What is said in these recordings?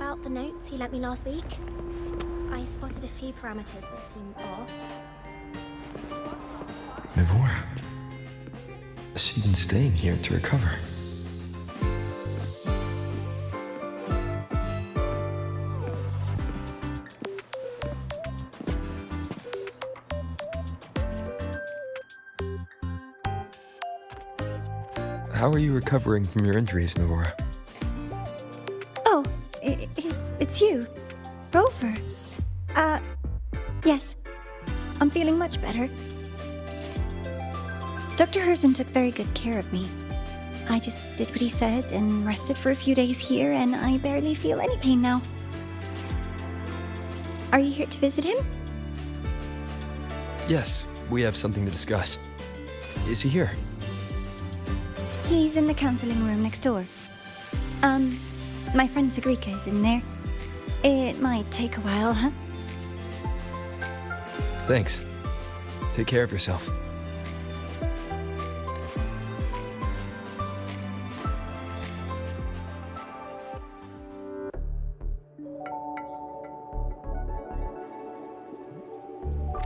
about the notes you lent me last week? I spotted a few parameters that seem off. Ivora. She's been staying here to recover. How are you recovering from your injuries, Navora? Oh, it's you, Rover. Yes. I'm feeling much better. Dr. Herzen took very good care of me. I just did what he said and rested for a few days here, and I barely feel any pain now. Are you here to visit him? Yes, we have something to discuss. Is he here? He's in the counseling room next door. My friend Segue is in there. It might take a while, huh? Thanks. Take care of yourself.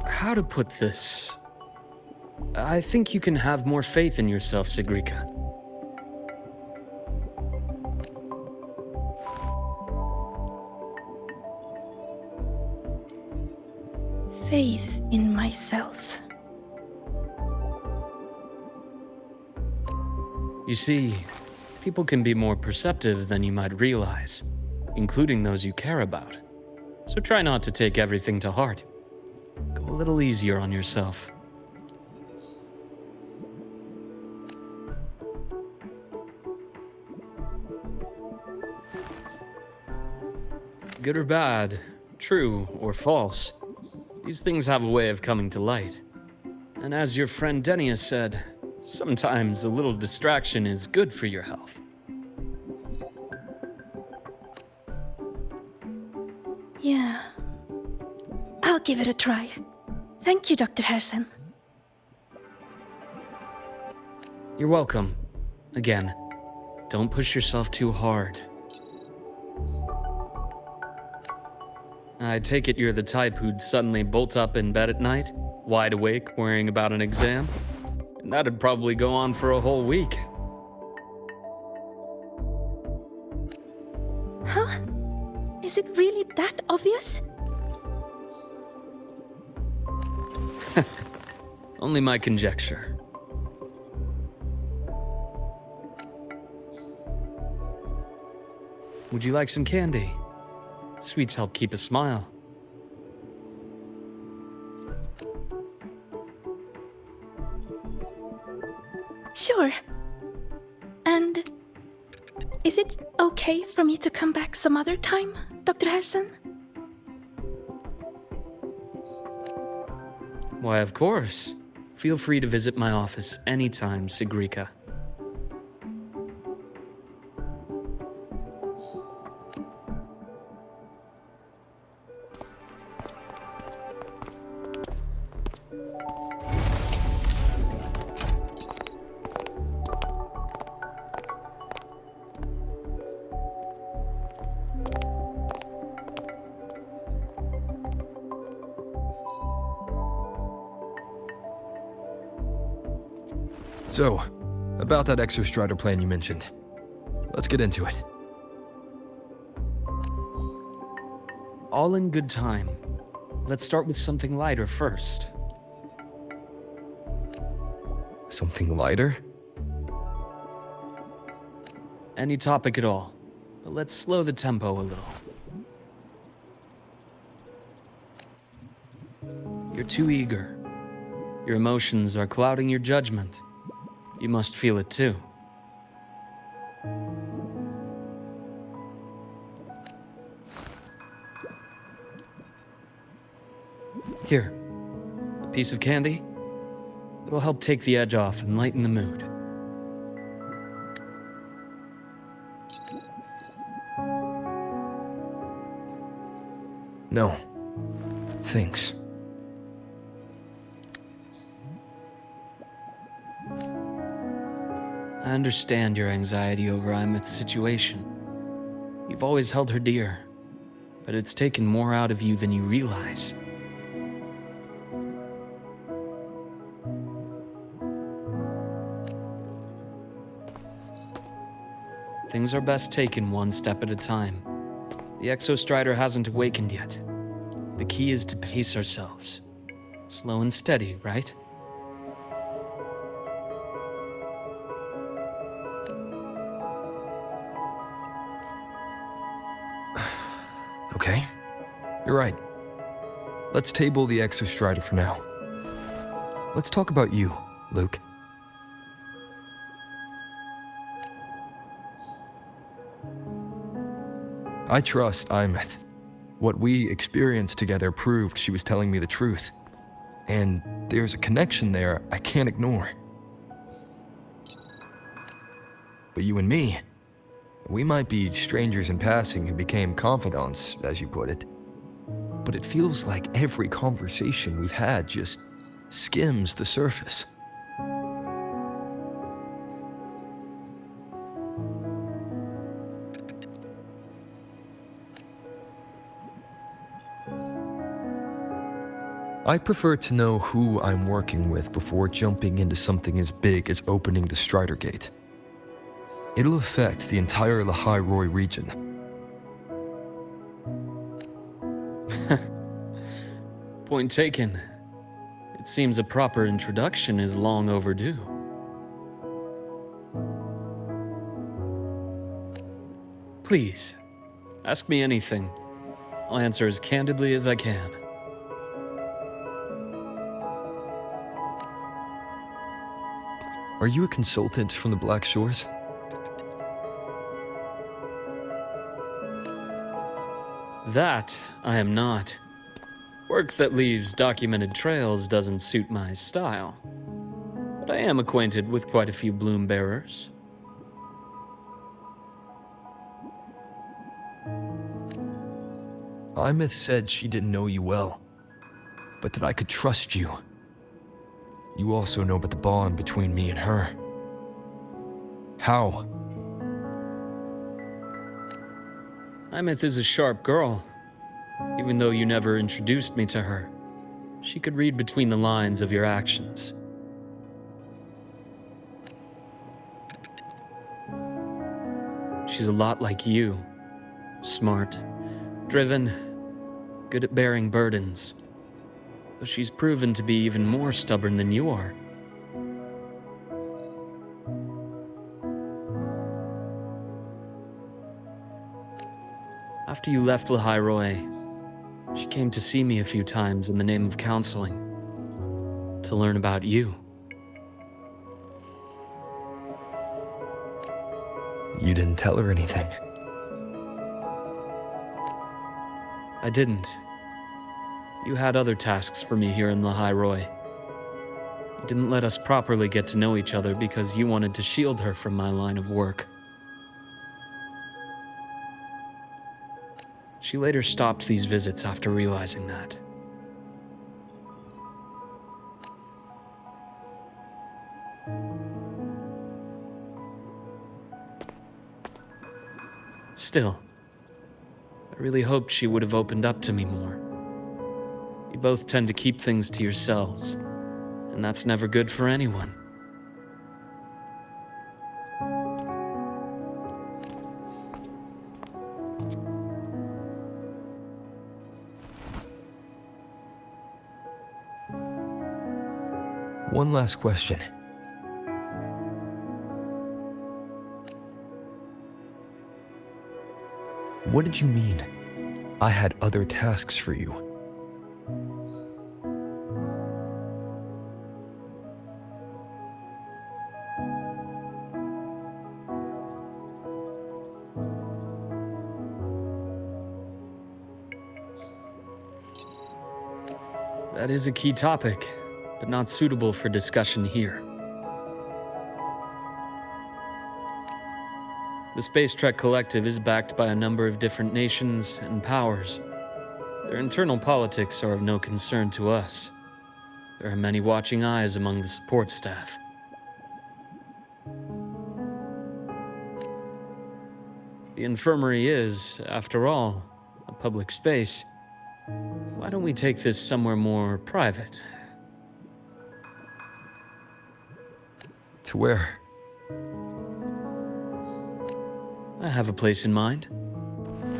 How to put this? I think you can have more faith in yourself, Segue. Faith in myself. You see, people can be more perceptive than you might realize, including those you care about. So try not to take everything to heart. Go a little easier on yourself. Good or bad, true or false, these things have a way of coming to light. And as your friend Denia said, sometimes a little distraction is good for your health. Yeah. I'll give it a try. Thank you, Dr. Herzen. You're welcome. Again, don't push yourself too hard. I take it you're the type who'd suddenly bolt up in bed at night, wide awake, worrying about an exam? And that'd probably go on for a whole week. Huh? Is it really that obvious? Only my conjecture. Would you like some candy? Sweets help keep a smile. Sure. And is it okay for me to come back some other time, Dr. Herzen? Why, of course. Feel free to visit my office anytime, Segue. So, about that Exostrider plan you mentioned. Let's get into it. All in good time. Let's start with something lighter first. Something lighter? Any topic at all, but let's slow the tempo a little. You're too eager. Your emotions are clouding your judgment. You must feel it too. Here, a piece of candy. It'll help take the edge off and lighten the mood. No. Thanks. I understand your anxiety over Imeth's situation. You've always held her dear, but it's taken more out of you than you realize. Things are best taken one step at a time. The Exostrider hasn't awakened yet. The key is to pace ourselves. Slow and steady, right? Okay, you're right. Let's table the Exostrider for now. Let's talk about you, Luke. I trust Imeth. What we experienced together proved she was telling me the truth. And there's a connection there I can't ignore. But you and me, we might be strangers in passing who became confidants, as you put it. But it feels like every conversation we've had just skims the surface. I prefer to know who I'm working with before jumping into something as big as opening the Strider Gate. It'll affect the entire Lahai-Roi region. Point taken. It seems a proper introduction is long overdue. Please, ask me anything. I'll answer as candidly as I can. Are you a consultant from the Black Shores? That I am not. Work that leaves documented trails doesn't suit my style. But I am acquainted with quite a few bloom bearers. Imeth said she didn't know you well, but that I could trust you. You also know about the bond between me and her. How? Imeth is a sharp girl. Even though you never introduced me to her, she could read between the lines of your actions. She's a lot like you. Smart, driven, good at bearing burdens. Though she's proven to be even more stubborn than you are. After you left Lahai-Roi, she came to see me a few times in the name of counseling, to learn about you. You didn't tell her anything. I didn't. You had other tasks for me here in Lahai-Roi. You didn't let us properly get to know each other because you wanted to shield her from my line of work. She later stopped these visits after realizing that. Still, I really hoped she would have opened up to me more. You both tend to keep things to yourselves, and that's never good for anyone. One last question. What did you mean? I had other tasks for you. That is a key topic, but not suitable for discussion here. The Space Trek Collective is backed by a number of different nations and powers. Their internal politics are of no concern to us. There are many watching eyes among the support staff. The infirmary is, after all, a public space. Why don't we take this somewhere more private? To where? I have a place in mind.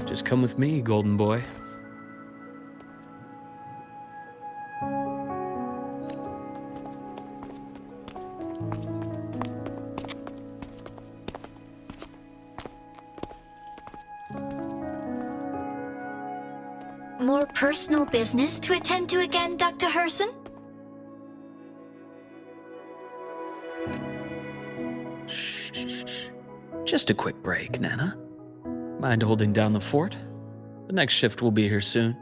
Just come with me, golden boy. More personal business to attend to again, Dr. Herson? Shh. Just a quick break, Nana. Mind holding down the fort? The next shift will be here soon.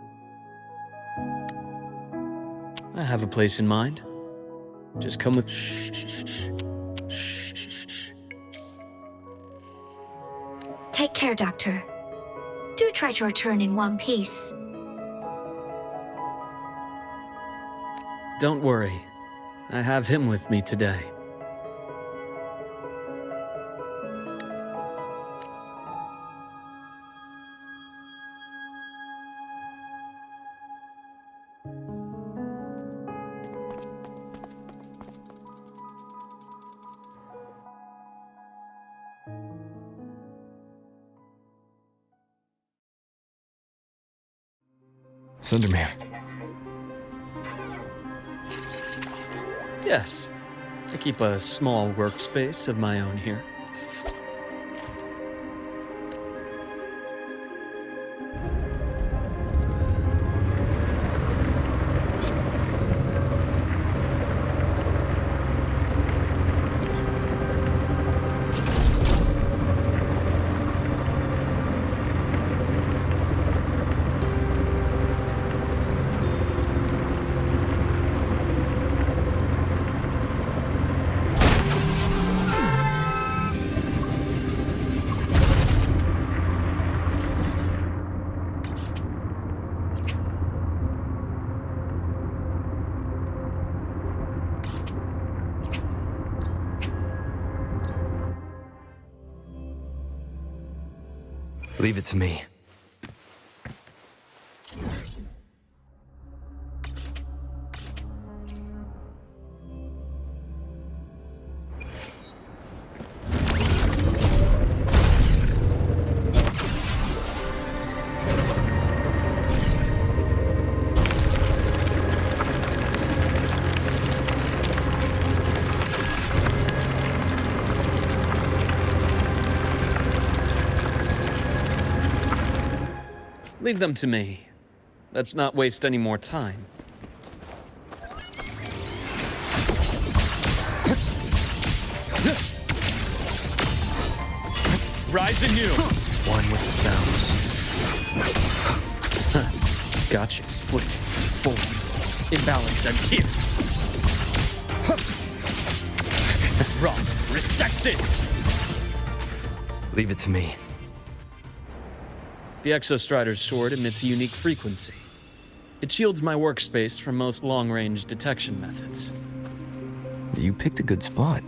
I have a place in mind. Just come with... Take care, Doctor. Do try to return in one piece. Don't worry. I have him with me today. Sundermere. Yes. I keep a small workspace of my own here. Leave it to me. Leave them to me. Let's not waste any more time. Rise anew! One with the sounds. Gotcha. Split. Fold. Imbalance and tear. Rot. Resected! Leave it to me. The Exostrider's sword emits a unique frequency. It shields my workspace from most long-range detection methods. You picked a good spot.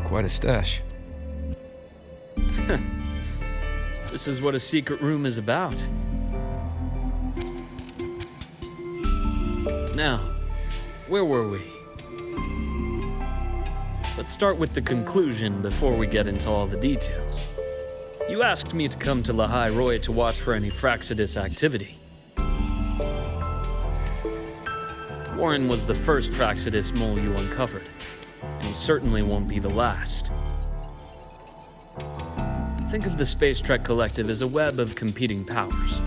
Quite a stash. This is what a secret room is about. Now, where were we? Let's start with the conclusion before we get into all the details. You asked me to come to Lahai-Roi to watch for any Fraxidus activity. Warren was the first Fraxidus mole you uncovered, and he certainly won't be the last. Think of the Space Trek Collective as a web of competing powers.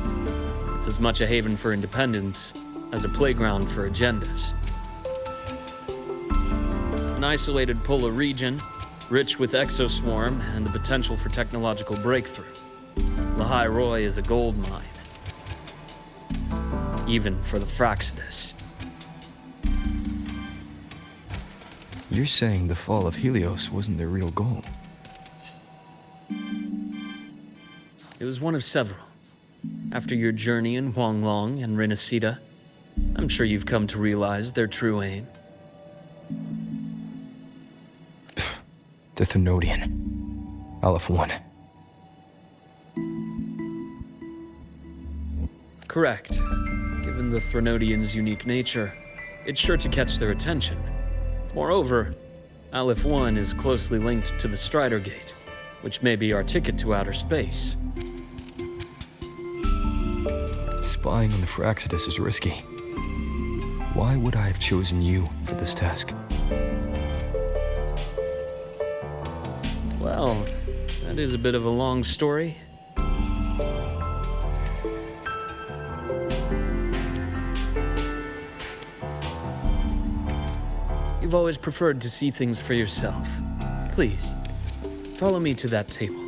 It's as much a haven for independence as a playground for agendas. An isolated polar region, rich with exoswarm and the potential for technological breakthrough. Lahai-Roi is a gold mine. Even for the Fraxidus. You're saying the fall of Helios wasn't their real goal? It was one of several. After your journey in Huanglong and Renacida, I'm sure you've come to realize their true aim. The Thenodian. Aleph 1. Correct. Given the Thenodian's unique nature, it's sure to catch their attention. Moreover, Aleph 1 is closely linked to the Strider Gate, which may be our ticket to outer space. Spying on the Fraxidus is risky. Why would I have chosen you for this task? Well, that is a bit of a long story. You've always preferred to see things for yourself. Please, follow me to that table.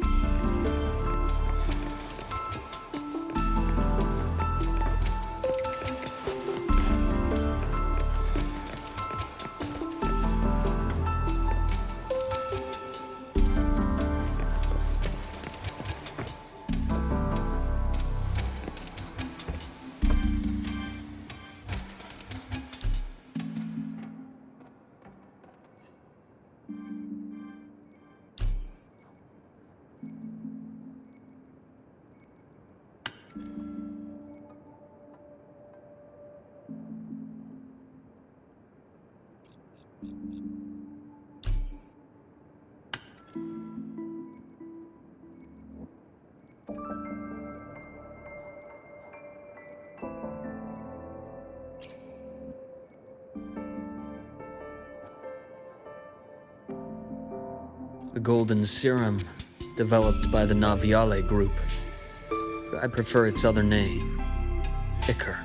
The golden serum, developed by the Naviale group. I prefer its other name, Ichor.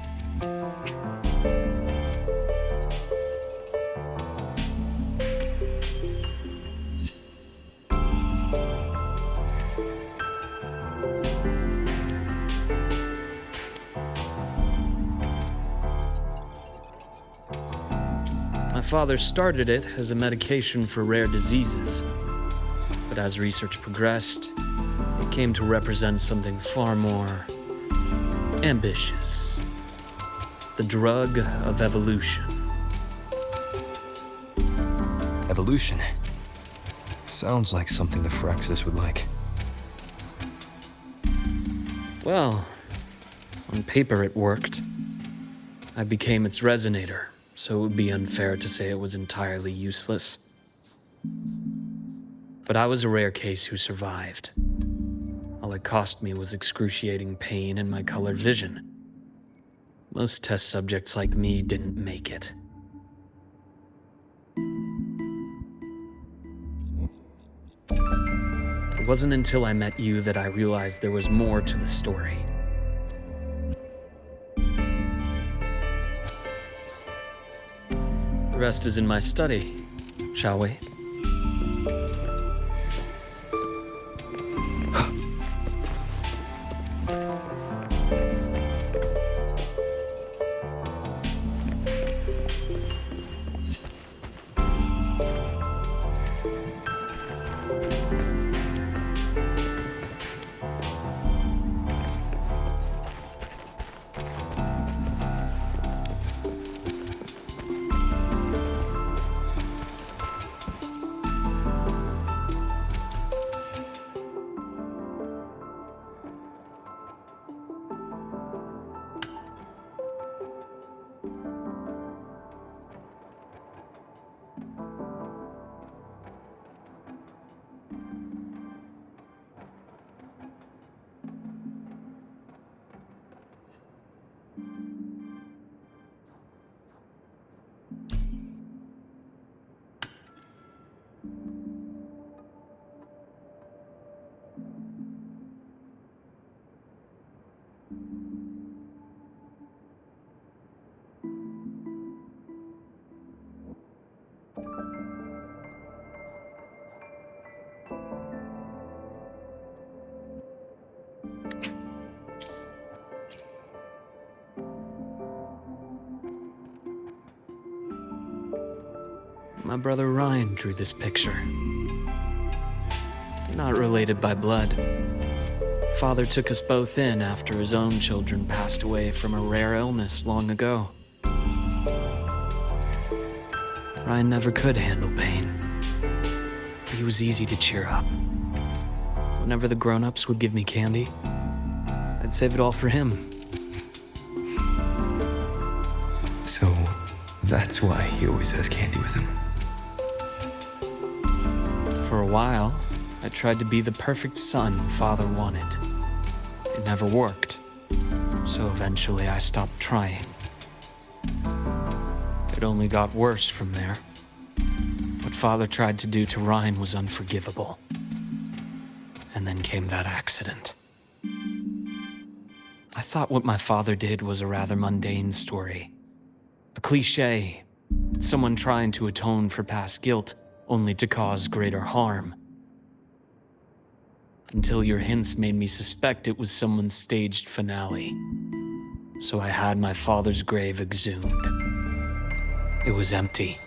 My father started it as a medication for rare diseases. But as research progressed, it came to represent something far more ambitious. The drug of evolution. Evolution? Sounds like something the Fraxidus would like. Well, on paper it worked. I became its resonator, so it would be unfair to say it was entirely useless. But I was a rare case who survived. All it cost me was excruciating pain and my colored vision. Most test subjects like me didn't make it. It wasn't until I met you that I realized there was more to the story. The rest is in my study, shall we? My brother Ryan drew this picture. Not related by blood. Father took us both in after his own children passed away from a rare illness long ago. Ryan never could handle pain. He was easy to cheer up. Whenever the grown-ups would give me candy, I'd save it all for him. So, that's why he always has candy with him. For a while, I tried to be the perfect son Father wanted. It never worked, so eventually I stopped trying. It only got worse from there. What Father tried to do to Ryan was unforgivable. And then came that accident. I thought what my father did was a rather mundane story. A cliché, someone trying to atone for past guilt, only to cause greater harm. Until your hints made me suspect it was someone's staged finale. So I had my father's grave exhumed. It was empty.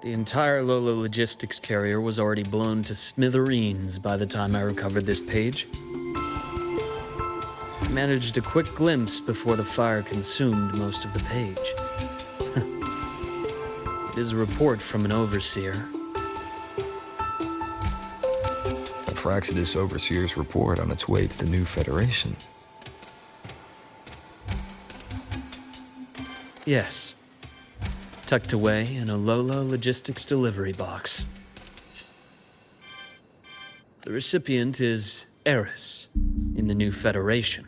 The entire Lola logistics carrier was already blown to smithereens by the time I recovered this page. I managed a quick glimpse before the fire consumed most of the page. It is a report from an overseer. A Fraxidus Overseer's report on its way to the new Federation. Yes. Tucked away in a Lola logistics delivery box. The recipient is Eris in the new Federation.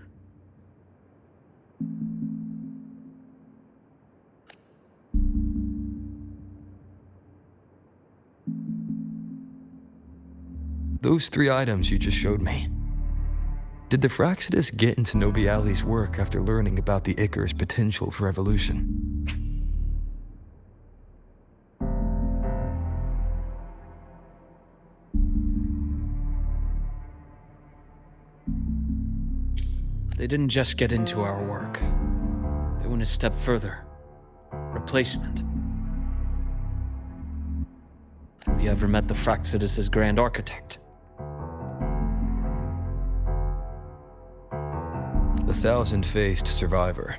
Those 3 items you just showed me. Did the Fraxidus get into Nobiali's work after learning about the Icar's potential for evolution? They didn't just get into our work. They went a step further. Replacement. Have you ever met the Fraxidus' Grand Architect? The thousand-faced survivor.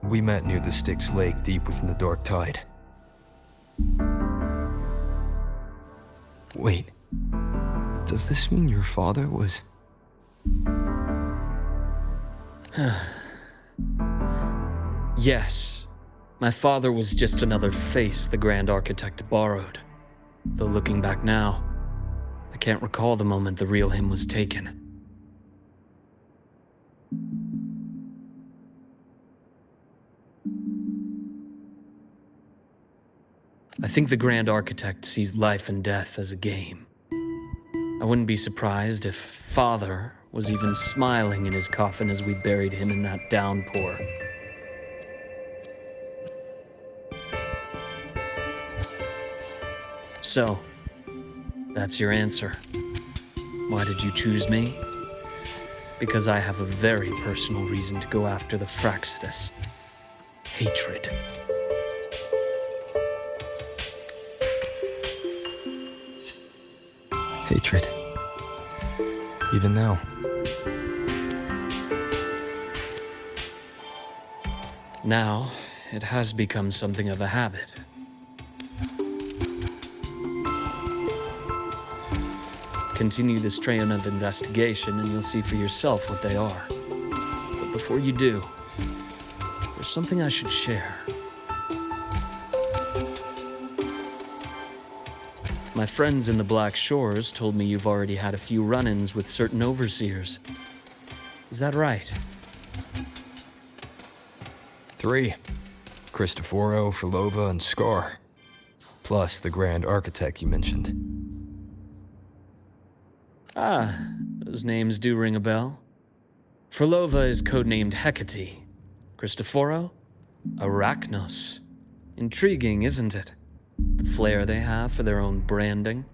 We met near the Styx Lake deep within the Dark Tide. Wait. Does this mean your father was... Yes. My father was just another face the Grand Architect borrowed. Though looking back now, I can't recall the moment the real him was taken. I think the Grand Architect sees life and death as a game. I wouldn't be surprised if Father was even smiling in his coffin as we buried him in that downpour. So, that's your answer. Why did you choose me? Because I have a very personal reason to go after the Fraxidus. Hatred. hatred? Even now? Now, it has become something of a habit. Continue this train of investigation and you'll see for yourself what they are. But before you do, there's something I should share. My friends in the Black Shores told me you've already had a few run-ins with certain overseers. Is that right? 3. Cristoforo, Frolova, and Scar. Plus the Grand Architect you mentioned. Ah, those names do ring a bell. Frolova is codenamed Hecate. Cristoforo? Arachnos. Intriguing, isn't it? The flair they have for their own branding.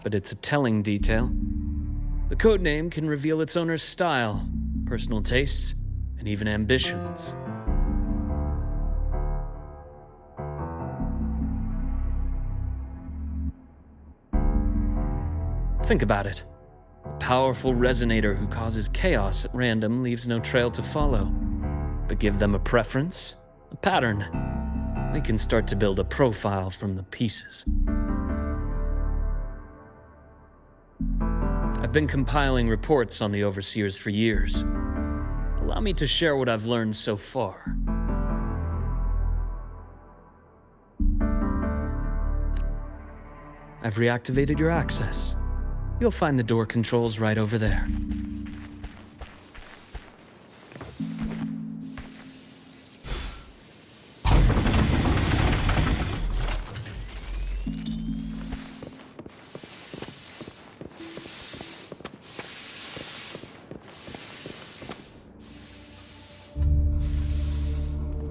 But it's a telling detail. The codename can reveal its owner's style, personal tastes, and even ambitions. Think about it. A powerful resonator who causes chaos at random leaves no trail to follow. But give them a preference, a pattern. We can start to build a profile from the pieces. I've been compiling reports on the Overseers for years. Allow me to share what I've learned so far. I've reactivated your access. You'll find the door controls right over there.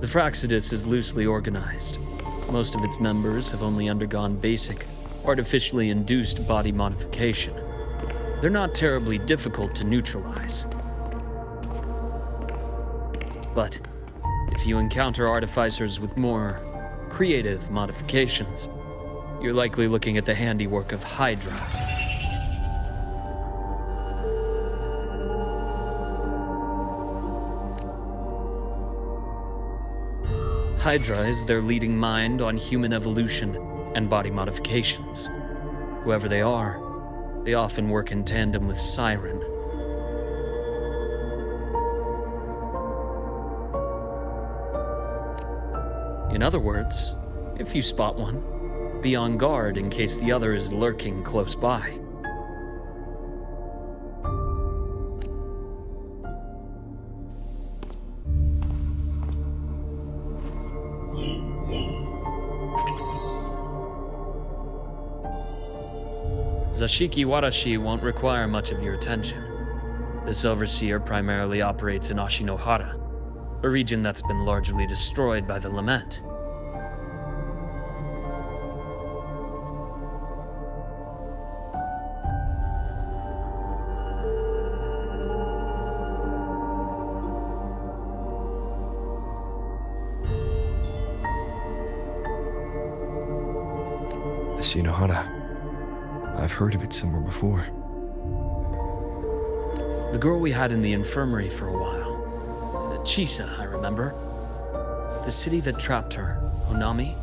The Fraxidus is loosely organized. Most of its members have only undergone basic, artificially induced body modification. They're not terribly difficult to neutralize. But if you encounter artificers with more creative modifications, you're likely looking at the handiwork of Hydra. Hydra is their leading mind on human evolution and body modifications. Whoever they are, they often work in tandem with Siren. In other words, if you spot one, be on guard in case the other is lurking close by. Zashiki Warashi won't require much of your attention. This overseer primarily operates in Ashinohara, a region that's been largely destroyed by the Lament. Ashinohara. I've heard of it somewhere before. The girl we had in the infirmary for a while. Chisa, I remember. The city that trapped her, Onami,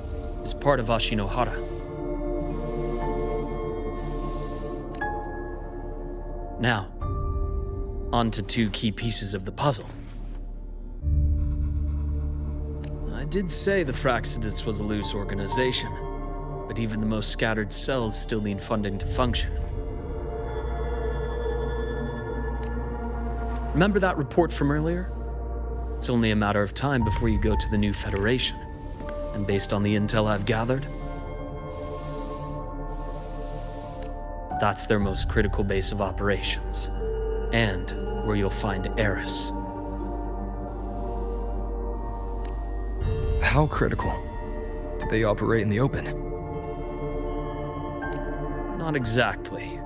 is part of Ashinohara. Now, on to 2 key pieces of the puzzle. I did say the Fraxidus was a loose organization, but even the most scattered cells still need funding to function. Remember that report from earlier? It's only a matter of time before you go to the new Federation. And based on the intel I've gathered, that's their most critical base of operations, and where you'll find Eris. How critical? Do they operate in the open? Not exactly,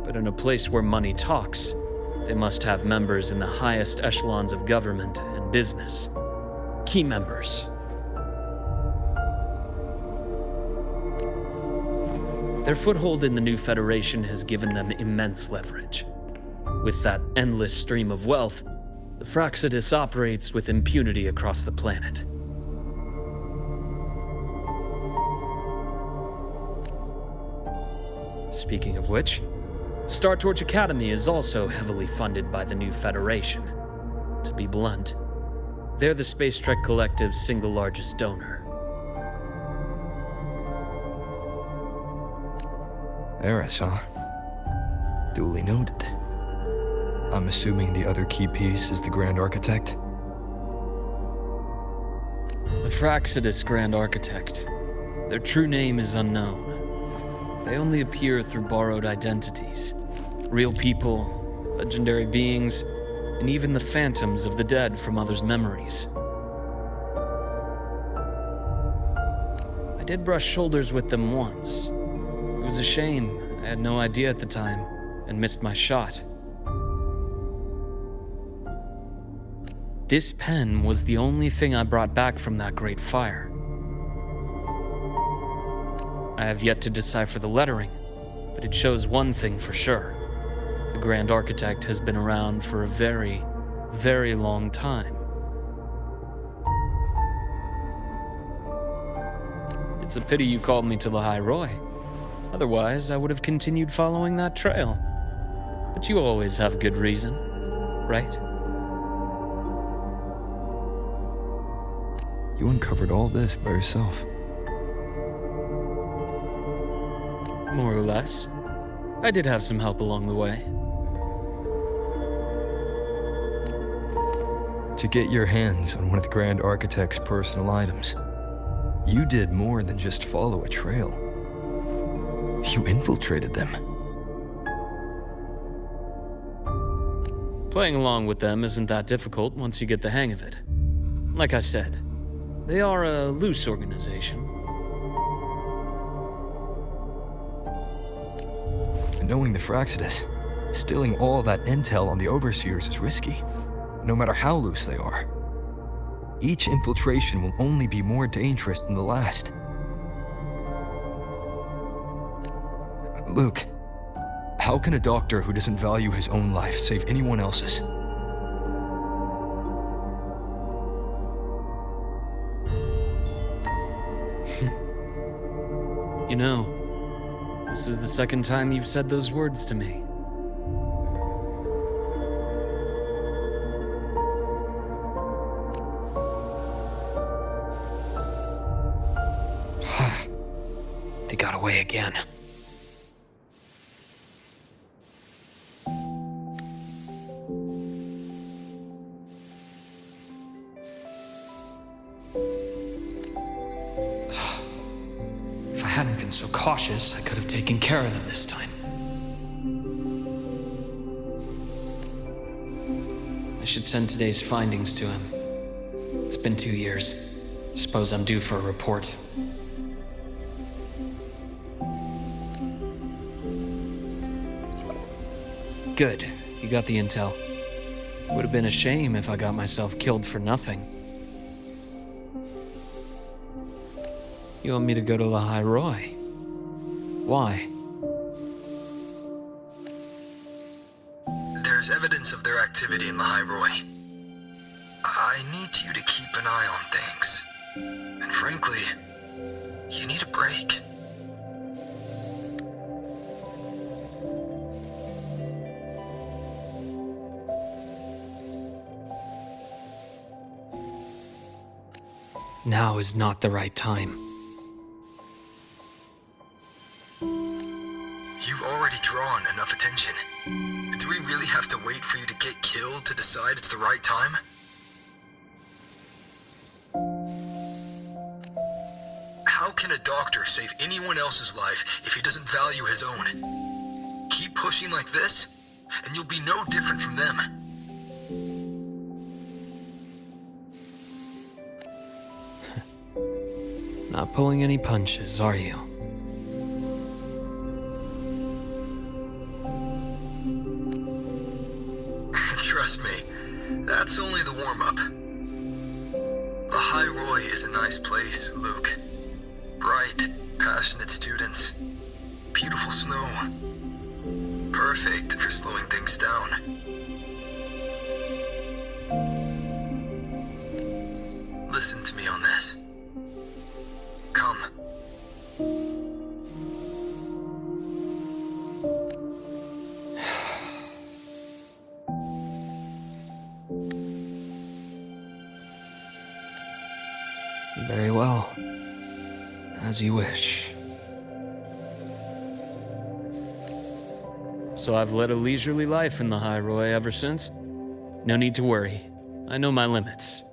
but in a place where money talks, they must have members in the highest echelons of government and business. Key members. Their foothold in the new Federation has given them immense leverage. With that endless stream of wealth, the Fraxidus operates with impunity across the planet. Speaking of which, Star Torch Academy is also heavily funded by the new Federation. To be blunt, they're the Space Trek Collective's single largest donor. Eris, huh? Duly noted. I'm assuming the other key piece is the Grand Architect? The Fraxidus Grand Architect. Their true name is unknown. They only appear through borrowed identities. Real people, legendary beings, and even the phantoms of the dead from others' memories. I did brush shoulders with them once. It was a shame. I had no idea at the time, and missed my shot. This pen was the only thing I brought back from that great fire. I have yet to decipher the lettering, but it shows one thing for sure. The Grand Architect has been around for a very, very long time. It's a pity you called me to Lahai-Roi. Otherwise, I would have continued following that trail. But you always have good reason, right? You uncovered all this by yourself. More or less. I did have some help along the way. To get your hands on one of the Grand Architect's personal items, you did more than just follow a trail. You infiltrated them. Playing along with them isn't that difficult once you get the hang of it. Like I said, they are a loose organization. Knowing the Fraxidus, stealing all that intel on the Overseers is risky, no matter how loose they are. Each infiltration will only be more dangerous than the last. Luke, how can a doctor who doesn't value his own life save anyone else's? You know, this is the second time you've said those words to me. They got away again. If I hadn't been so cautious, I could have taken care of them this time. I should send today's findings to him. It's been 2 years. Suppose I'm due for a report. Good. You got the intel. Would have been a shame if I got myself killed for nothing. You want me to go to Lahai-Roi? Why? There's evidence of their activity in Lahai-Roi. I need you to keep an eye on things. And frankly, you need a break. Now is not the right time. You've already drawn enough attention. Do we really have to wait for you to get killed to decide it's the right time? How can a doctor save anyone else's life if he doesn't value his own? Keep pushing like this, and you'll be no different from them. Not pulling any punches, are you? Trust me, that's only the warm-up. Lahai-Roi is a nice place, Luke. Bright, passionate students. beautiful snow. Perfect for slowing things down. Listen to me on this. Come. Very well. As you wish. So I've led a leisurely life in the Lahai-Roi ever since. No need to worry. I know my limits.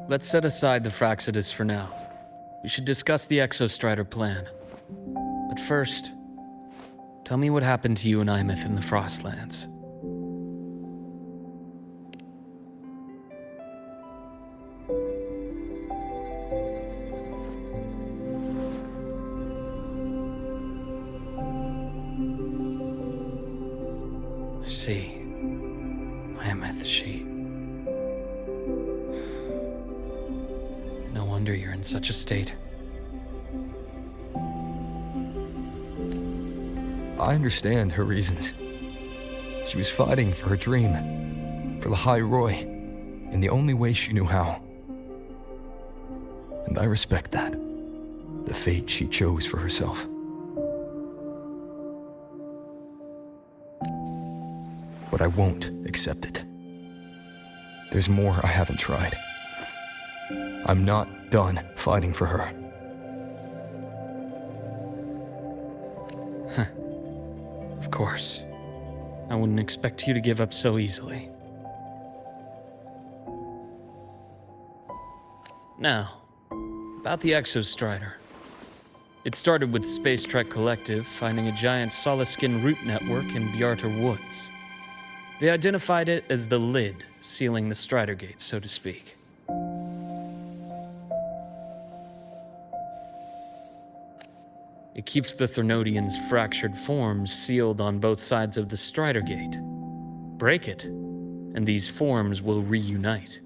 Let's set aside the Fraxidus for now. We should discuss the Exostrider plan. But first, tell me what happened to you and Imeth in the Frostlands. I see. Imeth, she... No wonder you're in such a state. I understand her reasons. She was fighting for her dream, for Lahai-Roi, in the only way she knew how. And I respect that, the fate she chose for herself. But I won't accept it. There's more I haven't tried. I'm not done fighting for her. Of course. I wouldn't expect you to give up so easily. Now, about the Exostrider. It started with Space Trek Collective finding a giant solid-skin root network in Bjartar Woods. They identified it as the lid, sealing the Strider Gate, so to speak. It keeps the Threnodians' fractured forms sealed on both sides of the Strider Gate. Break it, and these forms will reunite.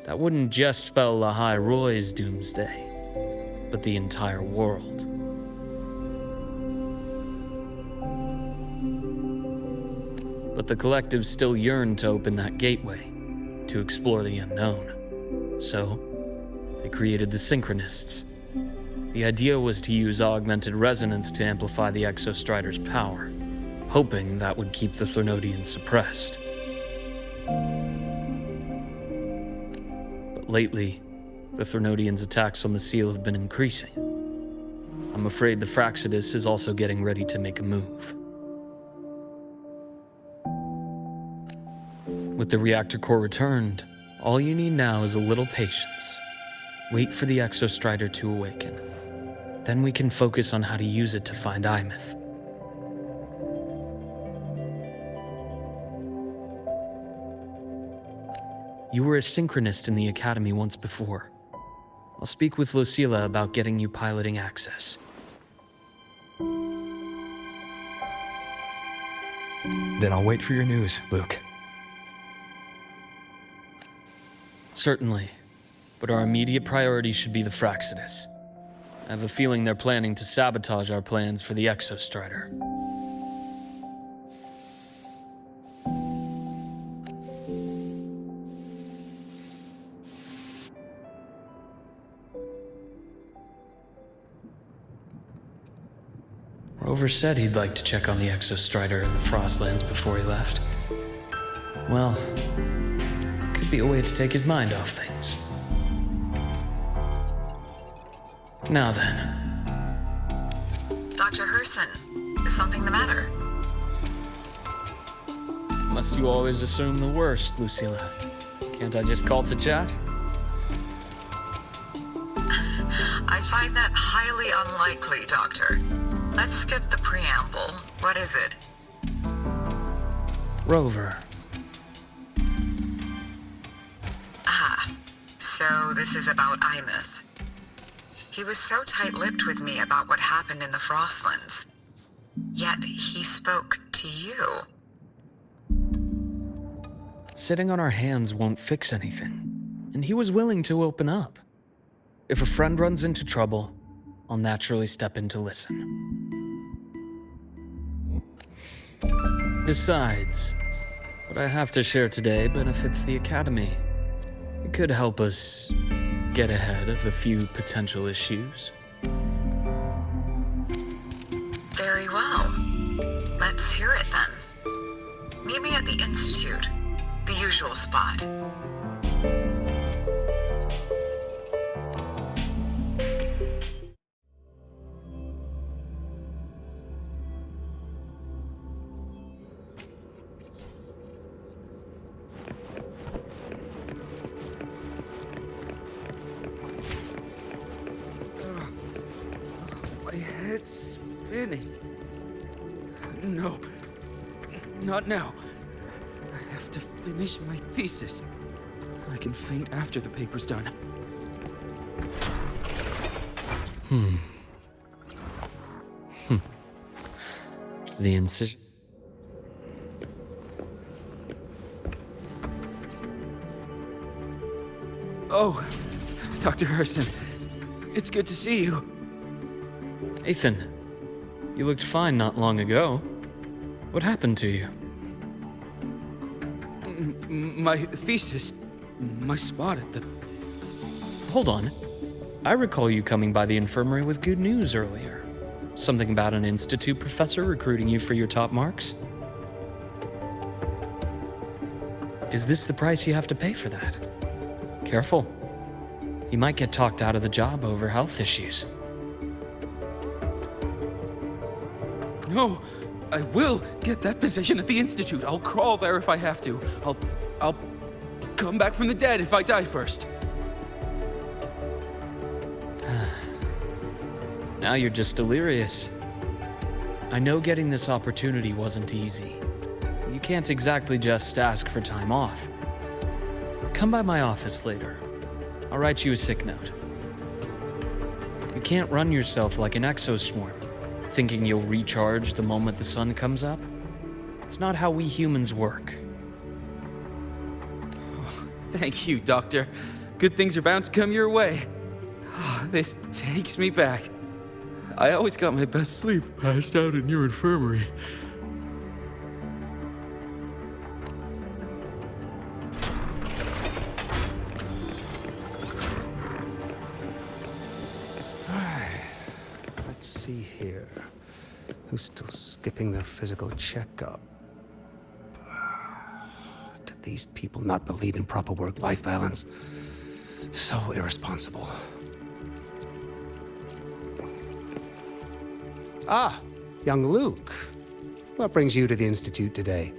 That wouldn't just spell Lahai-Roi's doomsday, but the entire world. But the Collective still yearned to open that gateway, to explore the unknown. So, they created the Synchronists. The idea was to use augmented resonance to amplify the Exostrider's power, hoping that would keep the Threnodians suppressed. But lately, the Threnodians' attacks on the seal have been increasing. I'm afraid the Fraxidus is also getting ready to make a move. With the reactor core returned, all you need now is a little patience. Wait for the Exostrider to awaken. Then we can focus on how to use it to find Imeth. You were a synchronist in the Academy once before. I'll speak with Lucilla about getting you piloting access. Then I'll wait for your news, Luke. Certainly, but our immediate priority should be the Fraxidus. I have a feeling they're planning to sabotage our plans for the Exostrider. Rover said he'd like to check on the Exostrider in the Frostlands before he left. Well, could be a way to take his mind off things. Now then. Dr. Herson, is something the matter? Must you always assume the worst, Lucilla? Can't I just call to chat? I find that highly unlikely, Doctor. Let's skip the preamble. What is it? Rover. Ah, so this is about Imeth. He was so tight-lipped with me about what happened in the Frostlands. Yet he spoke to you. Sitting on our hands won't fix anything, and he was willing to open up. If a friend runs into trouble, I'll naturally step in to listen. Besides, what I have to share today benefits the Academy. It could help us get ahead of a few potential issues. Very well. Let's hear it then. Meet me at the Institute, the usual spot. My head's spinning. No, not now. I have to finish my thesis. I can faint after the paper's done. The incision. Oh, Dr. Harrison, it's good to see you. Ethan, you looked fine not long ago. What happened to you? My thesis, my spot at the... Hold on. I recall you coming by the infirmary with good news earlier. Something about an institute professor recruiting you for your top marks? Is this the price you have to pay for that? Careful. You might get talked out of the job over health issues. No, I will get that position at the Institute. I'll crawl there if I have to. I'll come back from the dead if I die first. Now you're just delirious. I know getting this opportunity wasn't easy. You can't exactly just ask for time off. Come by my office later. I'll write you a sick note. You can't run yourself like an exoswarm, thinking you'll recharge the moment the sun comes up. It's not how we humans work. Oh, thank you, Doctor. Good things are bound to come your way. This takes me back. I always got my best sleep passed out in your infirmary. Let's see here. Who's still skipping their physical checkup? Do these people not believe in proper work-life balance? So irresponsible. Ah, young Luke. What brings you to the Institute today?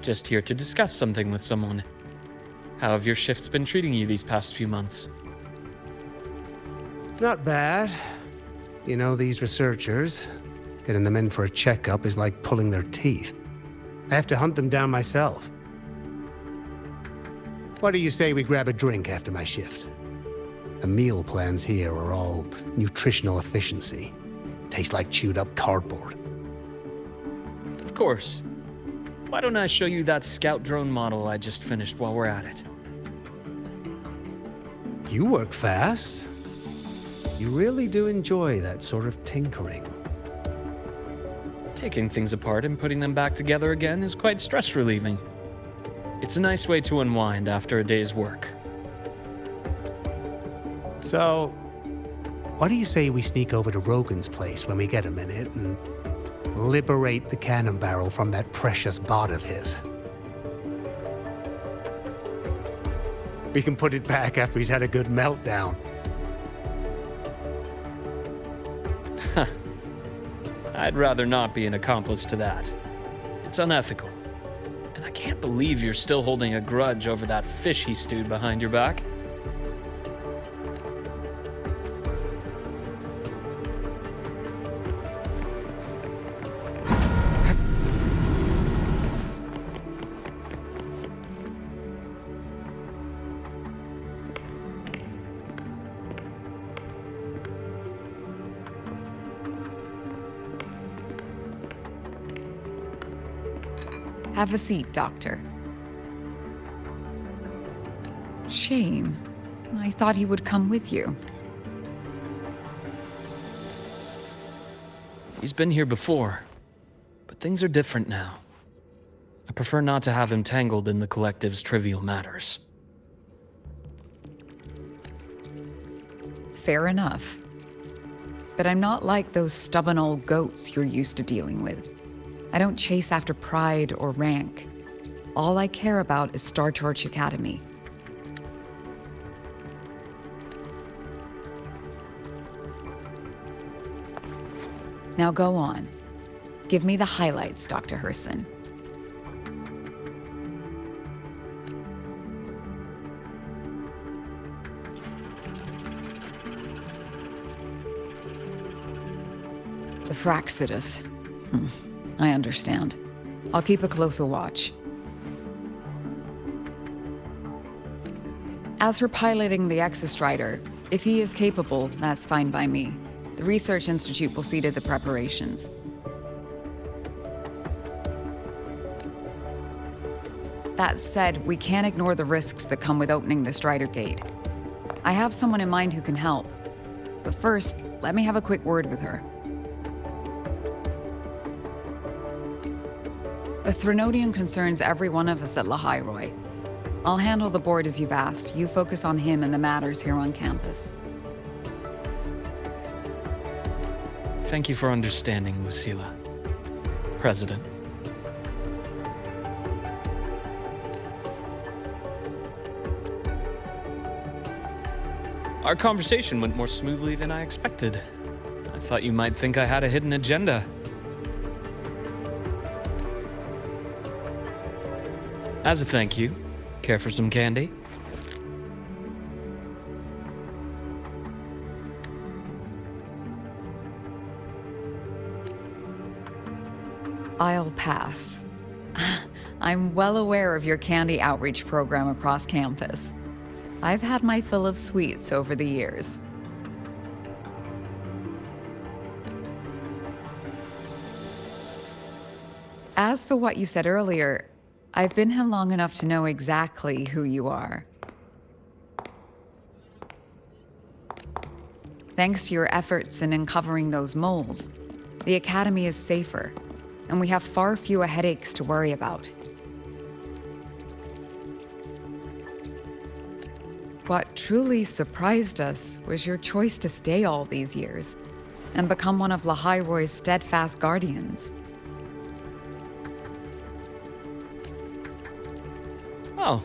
Just here to discuss something with someone. How have your shifts been treating you these past few months? Not bad. You know, these researchers, getting them in for a checkup is like pulling their teeth. I have to hunt them down myself. What do you say we grab a drink after my shift? The meal plans here are all nutritional efficiency. Taste like chewed up cardboard. Of course. Why don't I show you that scout drone model I just finished while we're at it? You work fast. You really do enjoy that sort of tinkering. Taking things apart and putting them back together again is quite stress-relieving. It's a nice way to unwind after a day's work. So, what do you say we sneak over to Rogan's place when we get a minute and liberate the cannon barrel from that precious bot of his? We can put it back after he's had a good meltdown. I'd rather not be an accomplice to that. It's unethical. And I can't believe you're still holding a grudge over that fish he stewed behind your back. Have a seat, Doctor. Shame. I thought he would come with you. He's been here before, but things are different now. I prefer not to have him tangled in the collective's trivial matters. Fair enough. But I'm not like those stubborn old goats you're used to dealing with. I don't chase after pride or rank. All I care about is Star Torch Academy. Now go on. Give me the highlights, Dr. Herson. The Fraxidus. I understand. I'll keep a closer watch. As for piloting the Exostrider, if he is capable, that's fine by me. The Research Institute will see to the preparations. That said, we can't ignore the risks that come with opening the Strider Gate. I have someone in mind who can help. But first, let me have a quick word with her. The Threnodian concerns every one of us at Lahai-Roi. I'll handle the board as you've asked. You focus on him and the matters here on campus. Thank you for understanding, Lucila. President. Our conversation went more smoothly than I expected. I thought you might think I had a hidden agenda. As a thank you, care for some candy? I'll pass. I'm well aware of your candy outreach program across campus. I've had my fill of sweets over the years. As for what you said earlier, I've been here long enough to know exactly who you are. Thanks to your efforts in uncovering those moles, the Academy is safer, and we have far fewer headaches to worry about. What truly surprised us was your choice to stay all these years and become one of Lahai-Roi's steadfast guardians. Oh,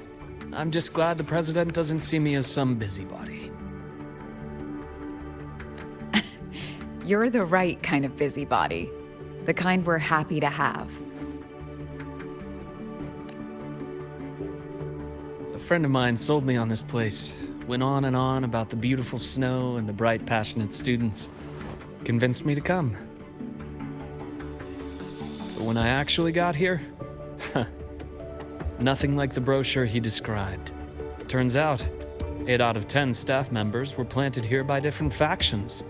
I'm just glad the President doesn't see me as some busybody. You're the right kind of busybody, the kind we're happy to have. A friend of mine sold me on this place, went on and on about the beautiful snow and the bright, passionate students. Convinced me to come. But when I actually got here, nothing like the brochure he described. Turns out, 8 out of 10 staff members were planted here by different factions.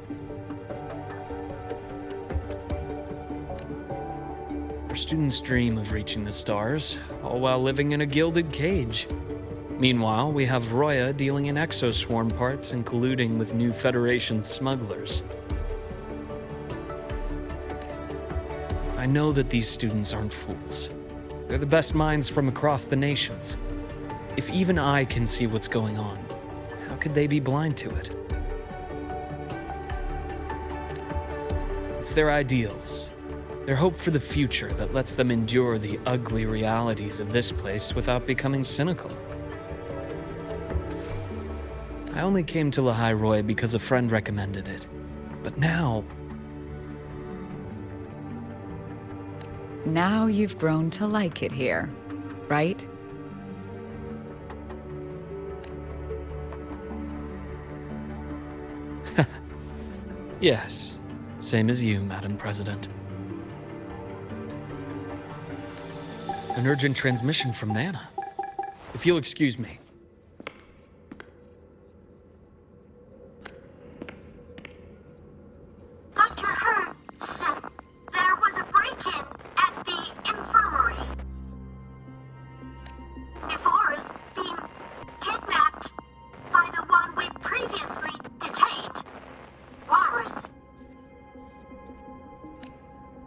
Our students dream of reaching the stars, all while living in a gilded cage. Meanwhile, we have Roya dealing in exoswarm parts and colluding with new Federation smugglers. I know that these students aren't fools. They're the best minds from across the nations. If even I can see what's going on, how could they be blind to it? It's their ideals, their hope for the future that lets them endure the ugly realities of this place without becoming cynical. I only came to Lahai-Roi because a friend recommended it. But now you've grown to like it here, right? Yes, same as you, Madam President. An urgent transmission from Nana. If you'll excuse me. Dr. Herr said there was a break-in at the infirmary.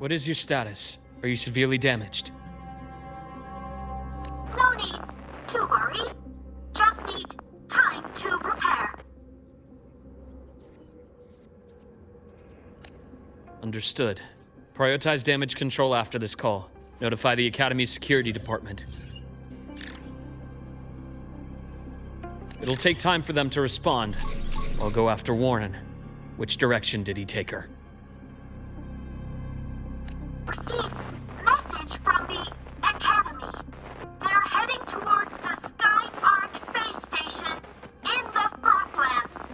What is your status? Are you severely damaged? No need to worry. Just need time to repair. Understood. Prioritize damage control after this call. Notify the Academy's security department. It'll take time for them to respond. I'll go after Warren. Which direction did he take her? Received message from the Academy. They're heading towards the Sky Arc space station in the Frostlands.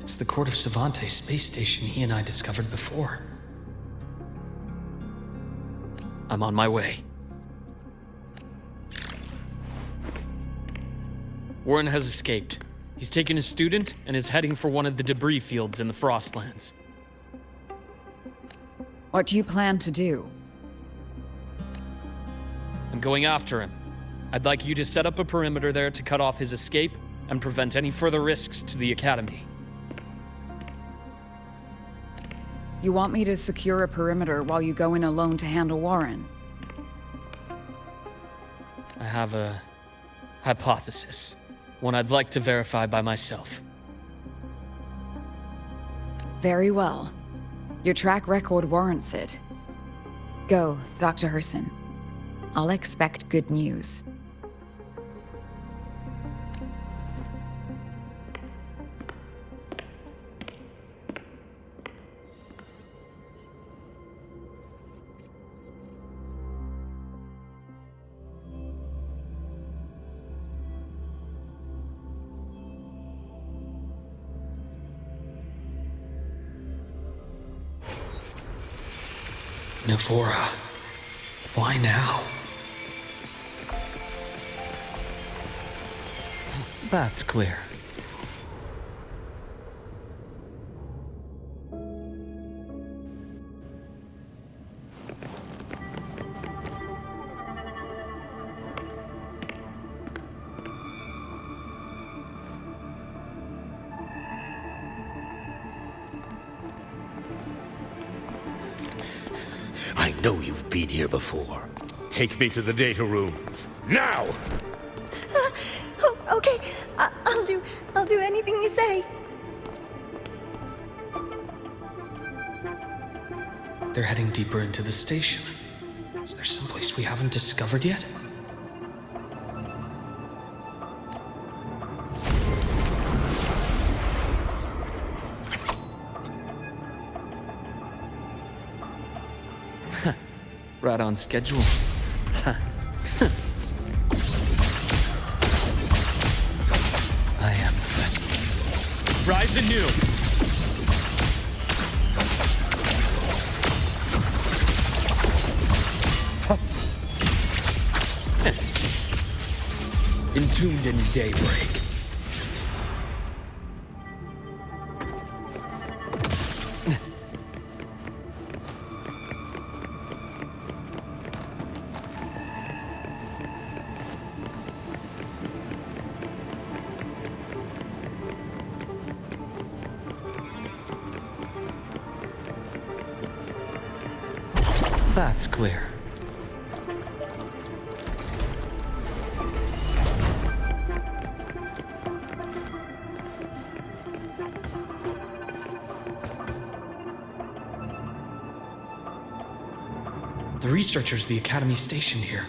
It's the Court of Savante space station he and I discovered before. I'm on my way. Warren has escaped. He's taken a student and is heading for one of the debris fields in the Frostlands. What do you plan to do? I'm going after him. I'd like you to set up a perimeter there to cut off his escape and prevent any further risks to the Academy. You want me to secure a perimeter while you go in alone to handle Warren? I have a hypothesis. One I'd like to verify by myself. Very well. Your track record warrants it. Go, Dr. Herson. I'll expect good news. Navora, why now? That's clear. I know you've been here before. Take me to the data room. Now! Okay, I'll do anything you say. They're heading deeper into the station. Is there someplace we haven't discovered yet? Right on schedule. I am the best. Rise anew! Entombed in daybreak. That's clear. The researchers the Academy stationed here.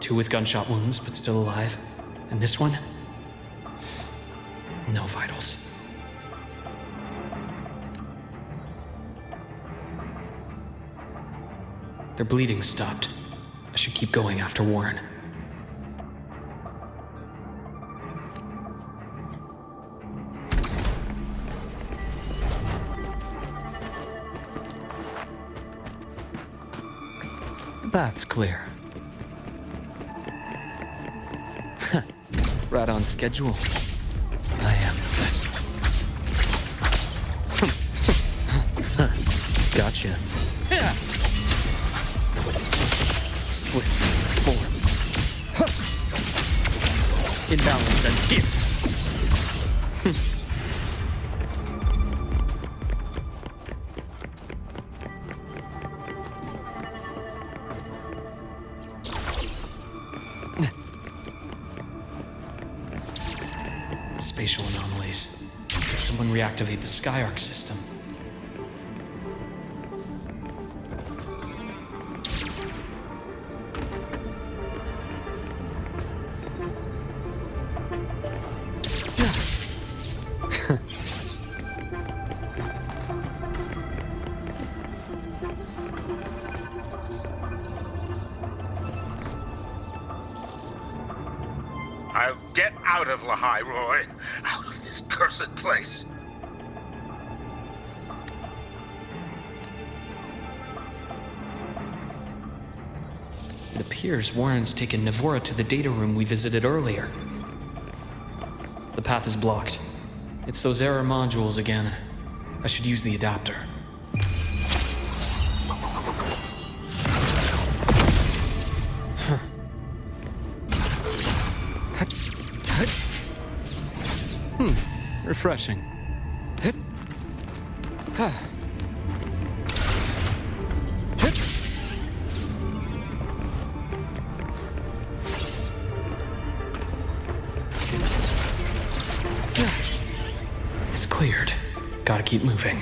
2 with gunshot wounds, but still alive. And this one? No vitals. Their bleeding stopped. I should keep going after Warren. The bath's clear. Right on schedule. I am the best. Gotcha. Yeah. Split. Form. Imbalance and here. Spatial anomalies. Did someone reactivate the Skyark system? I'll get out of Lahai-Roi. Out of this cursed place. It appears Warren's taken Navora to the data room we visited earlier. The path is blocked. It's those error modules again. I should use the adapter. Refreshing. It's cleared. Gotta keep moving.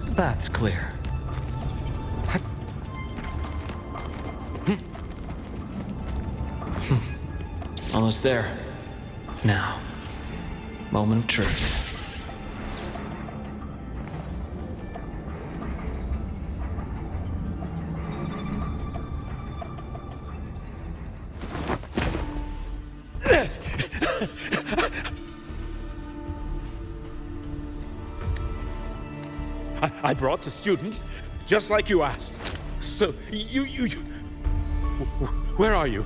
The path's clear. Almost there. Now, moment of truth. I brought the student, just like you asked. So, you... Where are you?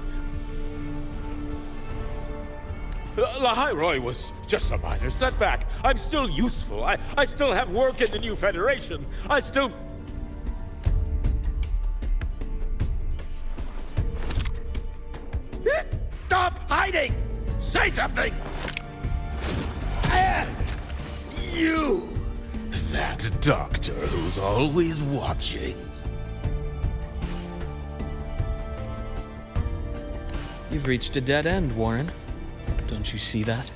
Lahai-Roi was just a minor setback. I'm still useful. I still have work in the new Federation. I still... Stop hiding! Say something! You! That doctor who's always watching. You've reached a dead end, Warren. Don't you see that?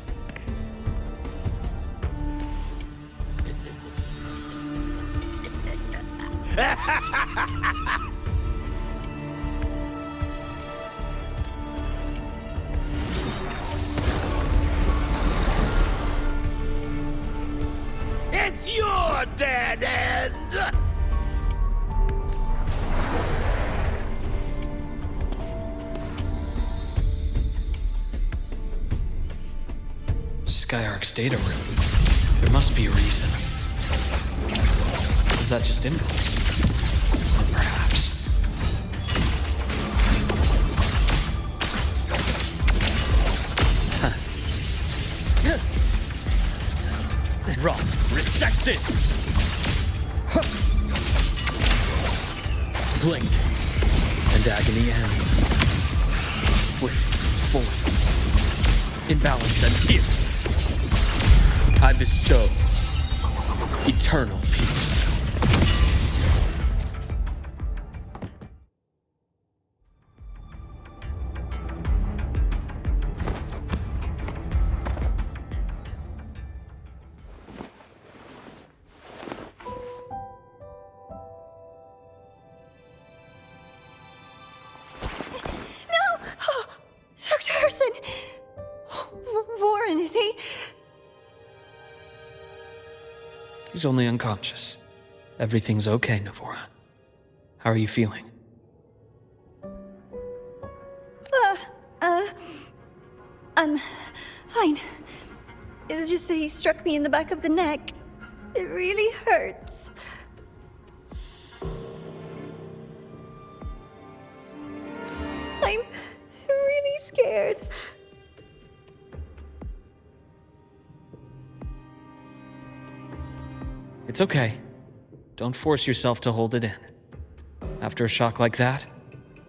It's your dead end! Skyark's data room. There must be a reason. Is that just impulse? Or perhaps... Rot, resected! Blink, and agony ends. Split, forth. Imbalance ends here. I bestow eternal peace. Dr. Harrison! Warren, is he? He's only unconscious. Everything's okay, Navora. How are you feeling? I'm fine. It's just that he struck me in the back of the neck. It really hurts. I'm really scared. It's okay. Don't force yourself to hold it in. After a shock like that,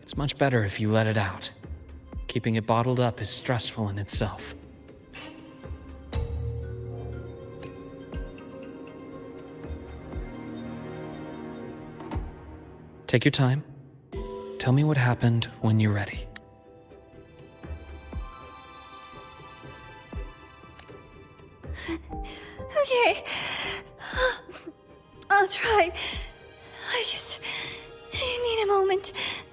it's much better if you let it out. Keeping it bottled up is stressful in itself. Take your time. Tell me what happened when you're ready. Okay. I'll try. I need a moment.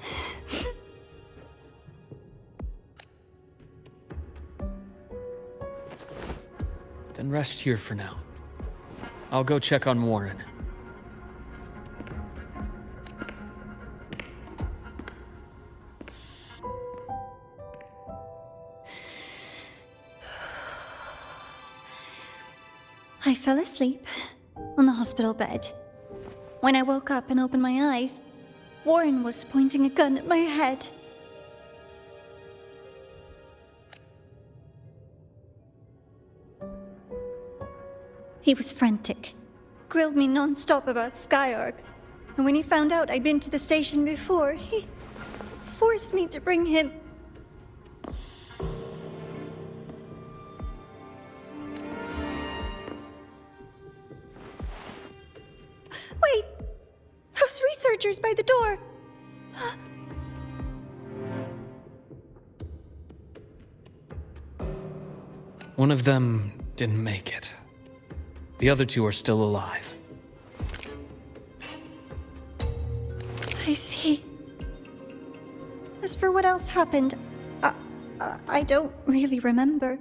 Then rest here for now. I'll go check on Warren. I fell asleep on the hospital bed. When I woke up and opened my eyes, Warren was pointing a gun at my head. He was frantic, grilled me non-stop about Skyark, and when he found out I'd been to the station before, he forced me to bring him. Wait! Those researchers by the door! One of them didn't make it. The other two are still alive. I see. As for what else happened, I don't really remember.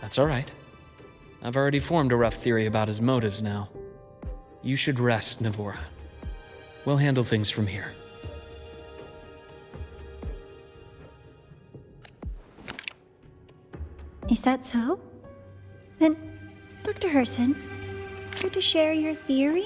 That's all right. I've already formed a rough theory about his motives now. You should rest, Navora. We'll handle things from here. Is that so? Then, Dr. Herson, care to share your theory?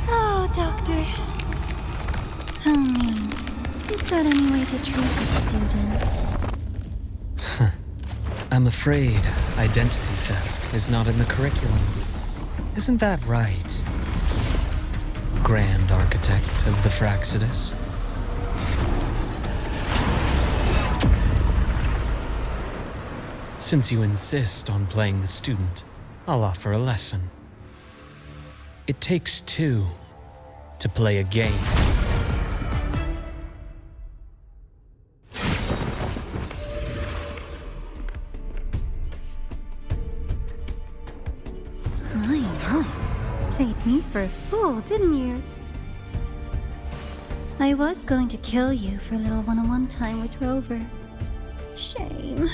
Oh, Doctor. How mean. Is that any way to treat a student? I'm afraid identity theft is not in the curriculum. Isn't that right, Grand Architect of the Fraxidus? Since you insist on playing the student, I'll offer a lesson. It takes two to play a game. My, played me for a fool, didn't you? I was going to kill you for a little one-on-one time with Rover. Shame.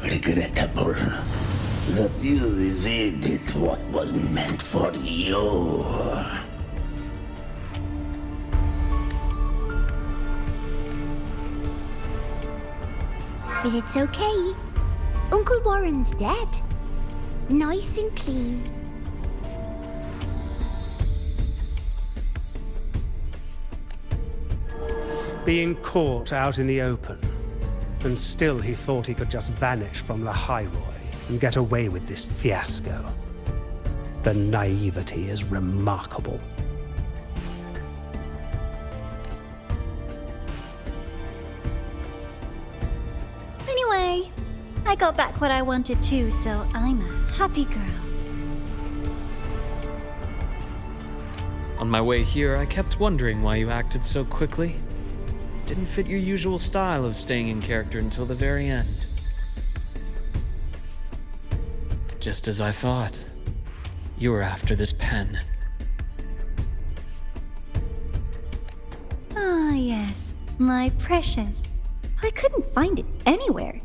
Regrettable that you evaded what was meant for you. But it's okay. Uncle Warren's dead. Nice and clean. Being caught out in the open, and still he thought he could just vanish from Lahai-Roi and get away with this fiasco. The naivety is remarkable. Anyway, I got back what I wanted too, so I'm a happy girl. On my way here, I kept wondering why you acted so quickly. Didn't fit your usual style of staying in character until the very end. Just as I thought. You were after this pen. Ah, yes, my precious. I couldn't find it anywhere,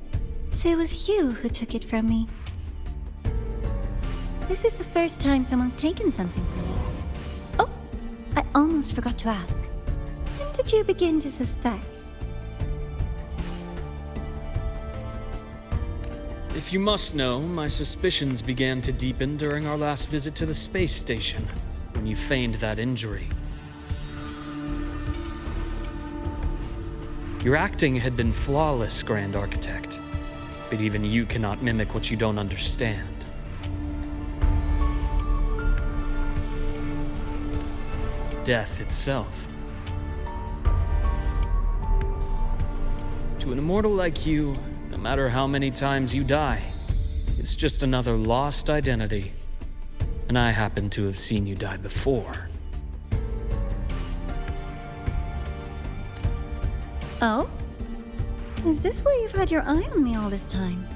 so it was you who took it from me. This is the first time someone's taken something from me. Oh, I almost forgot to ask. When did you begin to suspect? If you must know, my suspicions began to deepen during our last visit to the space station, when you feigned that injury. Your acting had been flawless, Grand Architect, but even you cannot mimic what you don't understand. Death itself. To an immortal like you, no matter how many times you die, it's just another lost identity. And I happen to have seen you die before. Oh? Is this why you've had your eye on me all this time?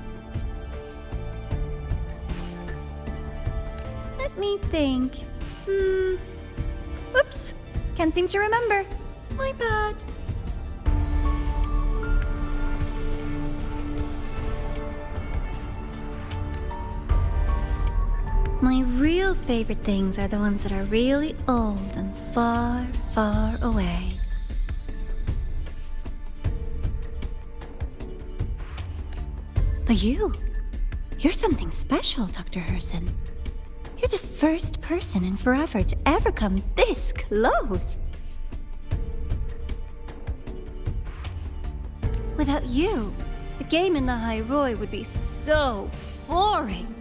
Let me think. Whoops. Can't seem to remember. My bad. My real favorite things are the ones that are really old and far, far away. But you're something special, Dr. Herson. You're the first person in forever to ever come this close. Without you, the game in Lahai-Roi would be so boring.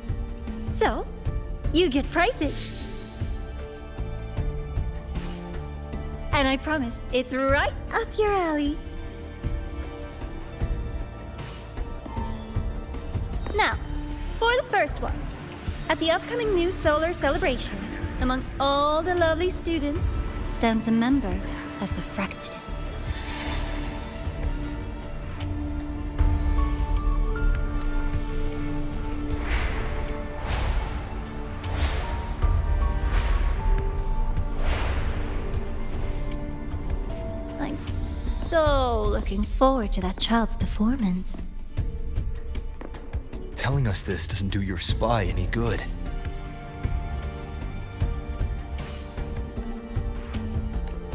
So, you get prizes. And I promise, it's right up your alley. Now, for the first one. At the upcoming new solar celebration, among all the lovely students, stands a member of the Fraxidus. I'm so looking forward to that child's performance. Telling us this doesn't do your spy any good.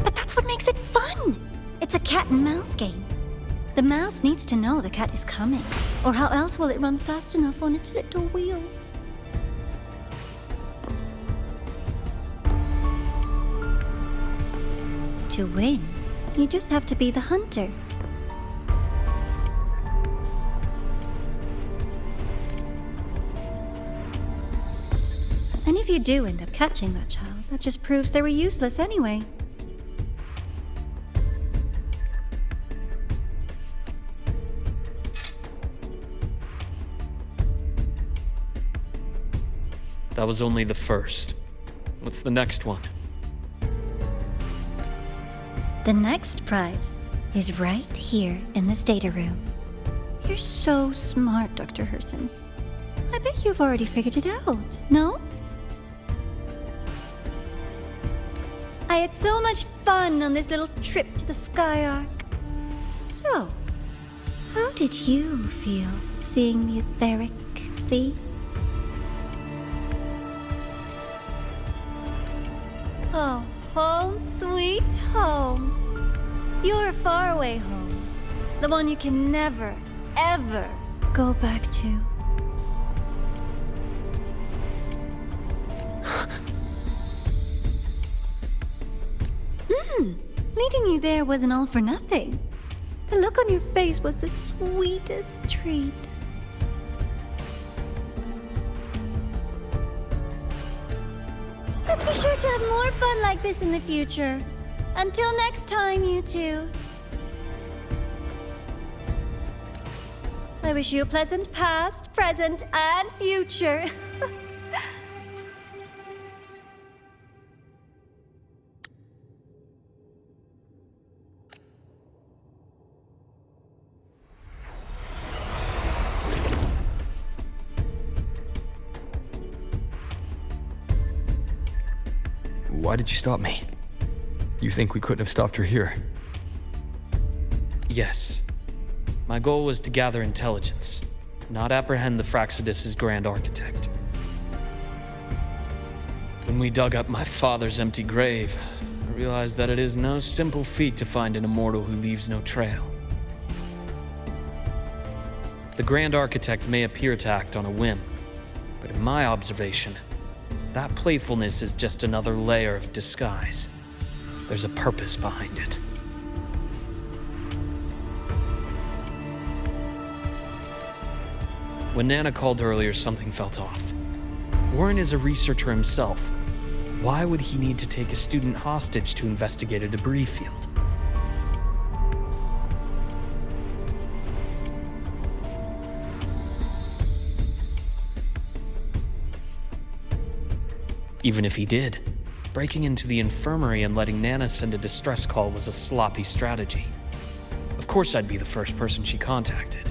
But that's what makes it fun! It's a cat and mouse game. The mouse needs to know the cat is coming, or how else will it run fast enough on its little wheel? To win, you just have to be the hunter. And if you do end up catching that child, that just proves they were useless anyway. That was only the first. What's the next one? The next prize is right here in this data room. You're so smart, Dr. Herson. I bet you've already figured it out, no? I had so much fun on this little trip to the Sky Arc. So, how did you feel seeing the etheric sea? Oh, home sweet home. Your faraway home. The one you can never, ever go back to. Leading you there wasn't all for nothing. The look on your face was the sweetest treat. Let's be sure to have more fun like this in the future. Until next time, you two. I wish you a pleasant past, present, and future. Why did you stop me? You think we couldn't have stopped her here? Yes. My goal was to gather intelligence, not apprehend the Fraxidus' Grand Architect. When we dug up my father's empty grave, I realized that it is no simple feat to find an immortal who leaves no trail. The Grand Architect may appear to act on a whim, but in my observation, that playfulness is just another layer of disguise. There's a purpose behind it. When Nana called earlier, something felt off. Warren is a researcher himself. Why would he need to take a student hostage to investigate a debris field? Even if he did, breaking into the infirmary and letting Nana send a distress call was a sloppy strategy. Of course I'd be the first person she contacted.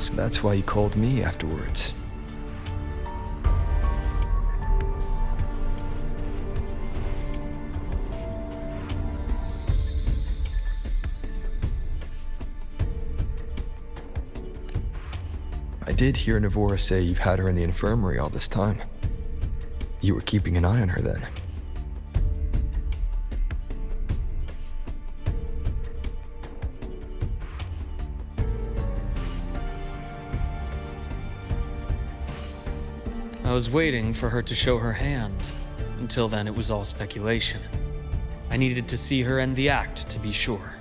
So that's why you called me afterwards. I did hear Navora say you've had her in the infirmary all this time. You were keeping an eye on her then. I was waiting for her to show her hand. Until then, it was all speculation. I needed to see her end the act to be sure.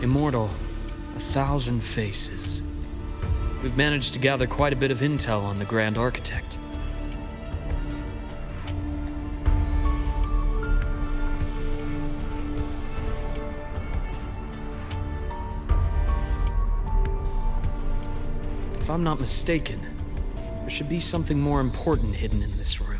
Immortal, 1,000 faces. We've managed to gather quite a bit of intel on the Grand Architect. If I'm not mistaken, there should be something more important hidden in this room.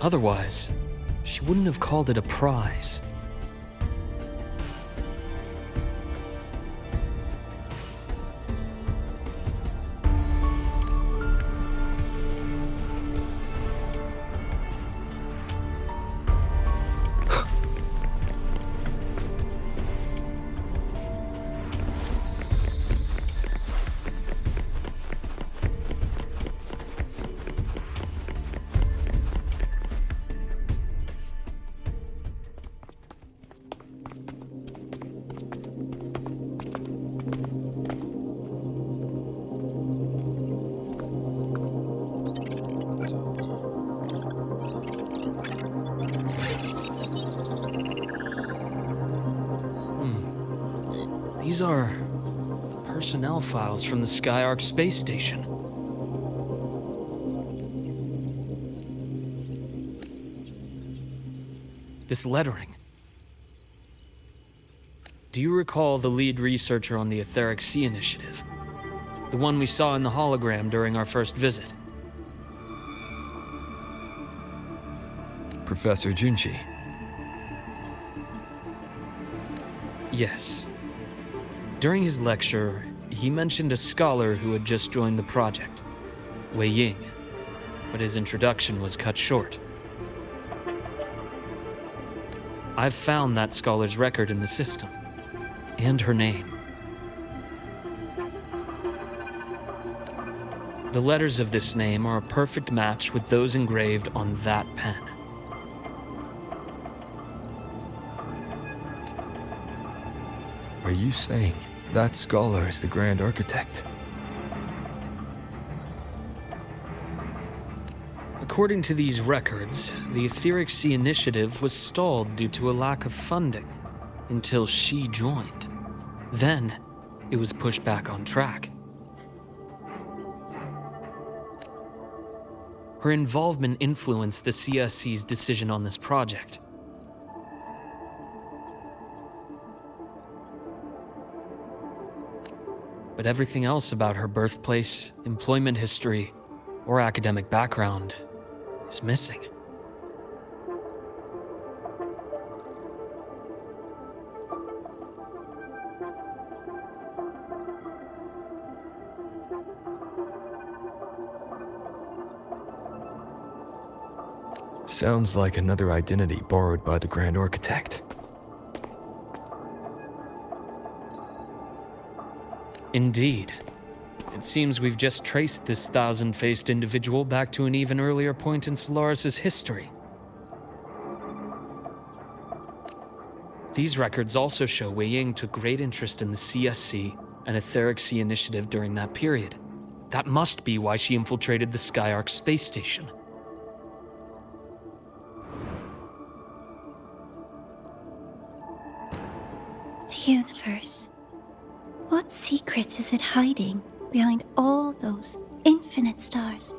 Otherwise, she wouldn't have called it a prize. These are personnel files from the Skyark space station. This lettering. Do you recall the lead researcher on the Etheric Sea Initiative? The one we saw in the hologram during our first visit? Professor Junshi. Yes. During his lecture, he mentioned a scholar who had just joined the project, Wei Ying, but his introduction was cut short. I've found that scholar's record in the system, and her name. The letters of this name are a perfect match with those engraved on that pen. Are you saying that scholar is the Grand Architect? According to these records, the Etheric Sea Initiative was stalled due to a lack of funding until she joined. Then, it was pushed back on track. Her involvement influenced the CSC's decision on this project. But but everything else about her birthplace, employment history, or academic background is missing. Sounds like another identity borrowed by the Grand Architect. Indeed. It seems we've just traced this thousand-faced individual back to an even earlier point in Solaris' history. These records also show Wei Ying took great interest in the CSC and Etheric Sea initiative during that period. That must be why she infiltrated the Skyark space station. The universe. What secrets is it hiding behind all those infinite stars?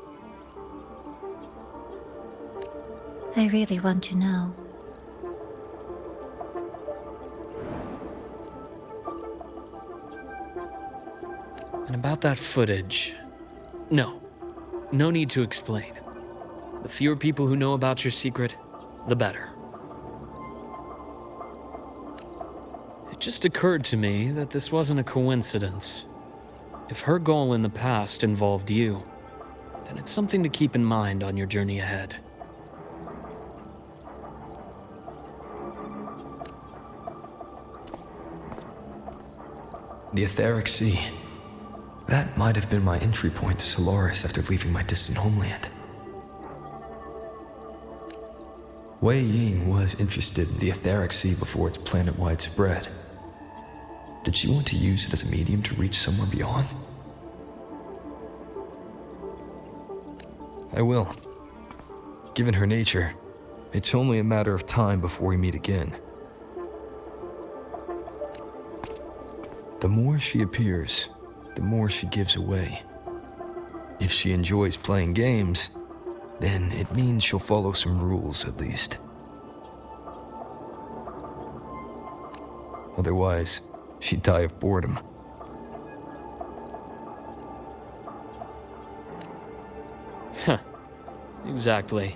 I really want to know. And about that footage... No need to explain. The fewer people who know about your secret, the better. It just occurred to me that this wasn't a coincidence. If her goal in the past involved you, then it's something to keep in mind on your journey ahead. The Etheric Sea. That might have been my entry point to Solaris after leaving my distant homeland. Wei Ying was interested in the Etheric Sea before its planet-wide spread. Did she want to use it as a medium to reach somewhere beyond? I will. Given her nature, it's only a matter of time before we meet again. The more she appears, the more she gives away. If she enjoys playing games, then it means she'll follow some rules at least. Otherwise, she'd die of boredom. Exactly.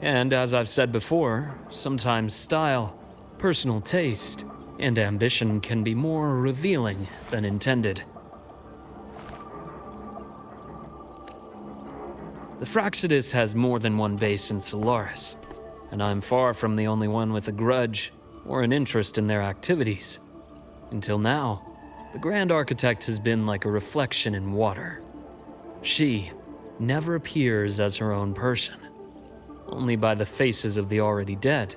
And as I've said before, sometimes style, personal taste, and ambition can be more revealing than intended. The Fraxidus has more than one base in Solaris, and I'm far from the only one with a grudge or an interest in their activities. Until now, the Grand Architect has been like a reflection in water. She never appears as her own person, only by the faces of the already dead.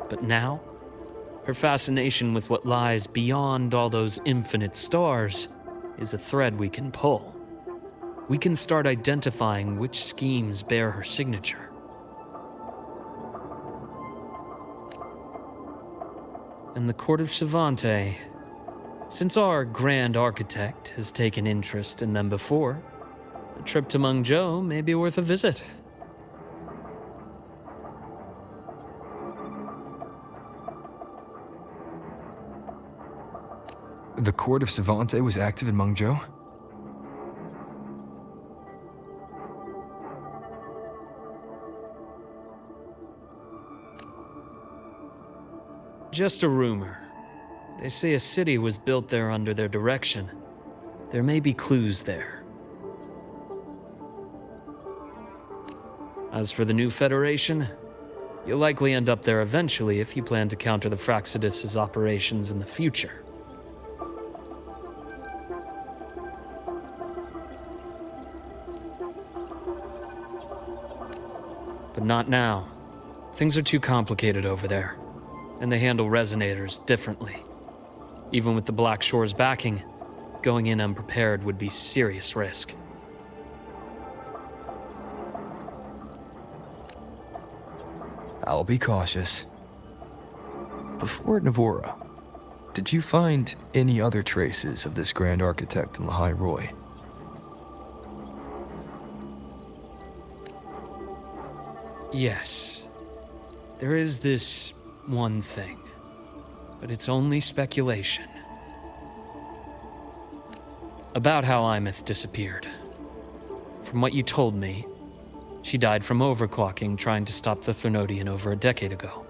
But now, her fascination with what lies beyond all those infinite stars is a thread we can pull. We can start identifying which schemes bear her signature. And the Court of Savante, since our Grand Architect has taken interest in them before, a trip to Mengzhou may be worth a visit. The Court of Savante was active in Mengzhou? Just a rumor. They say a city was built there under their direction. There may be clues there. As for the new Federation, you'll likely end up there eventually if you plan to counter the Fraxidus' operations in the future. But not now. Things are too complicated over there, and they handle resonators differently. Even with the Black Shore's backing, going in unprepared would be serious risk. I'll be cautious. Before Navora, did you find any other traces of this Grand Architect in Lahai-Roi? Yes. There is this one thing. but it's only speculation. About how Imeth disappeared. From what you told me, she died from overclocking trying to stop the Threnodian over a decade ago.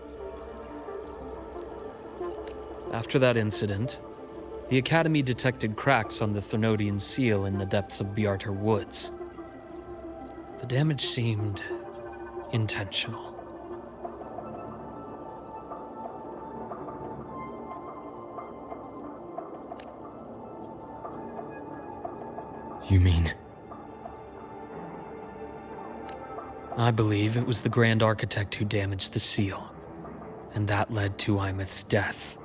After that incident, the Academy detected cracks on the Threnodian seal in the depths of Bjartar Woods. The damage seemed intentional. You mean? I believe it was the Grand Architect who damaged the seal, and that led to Imeth's death.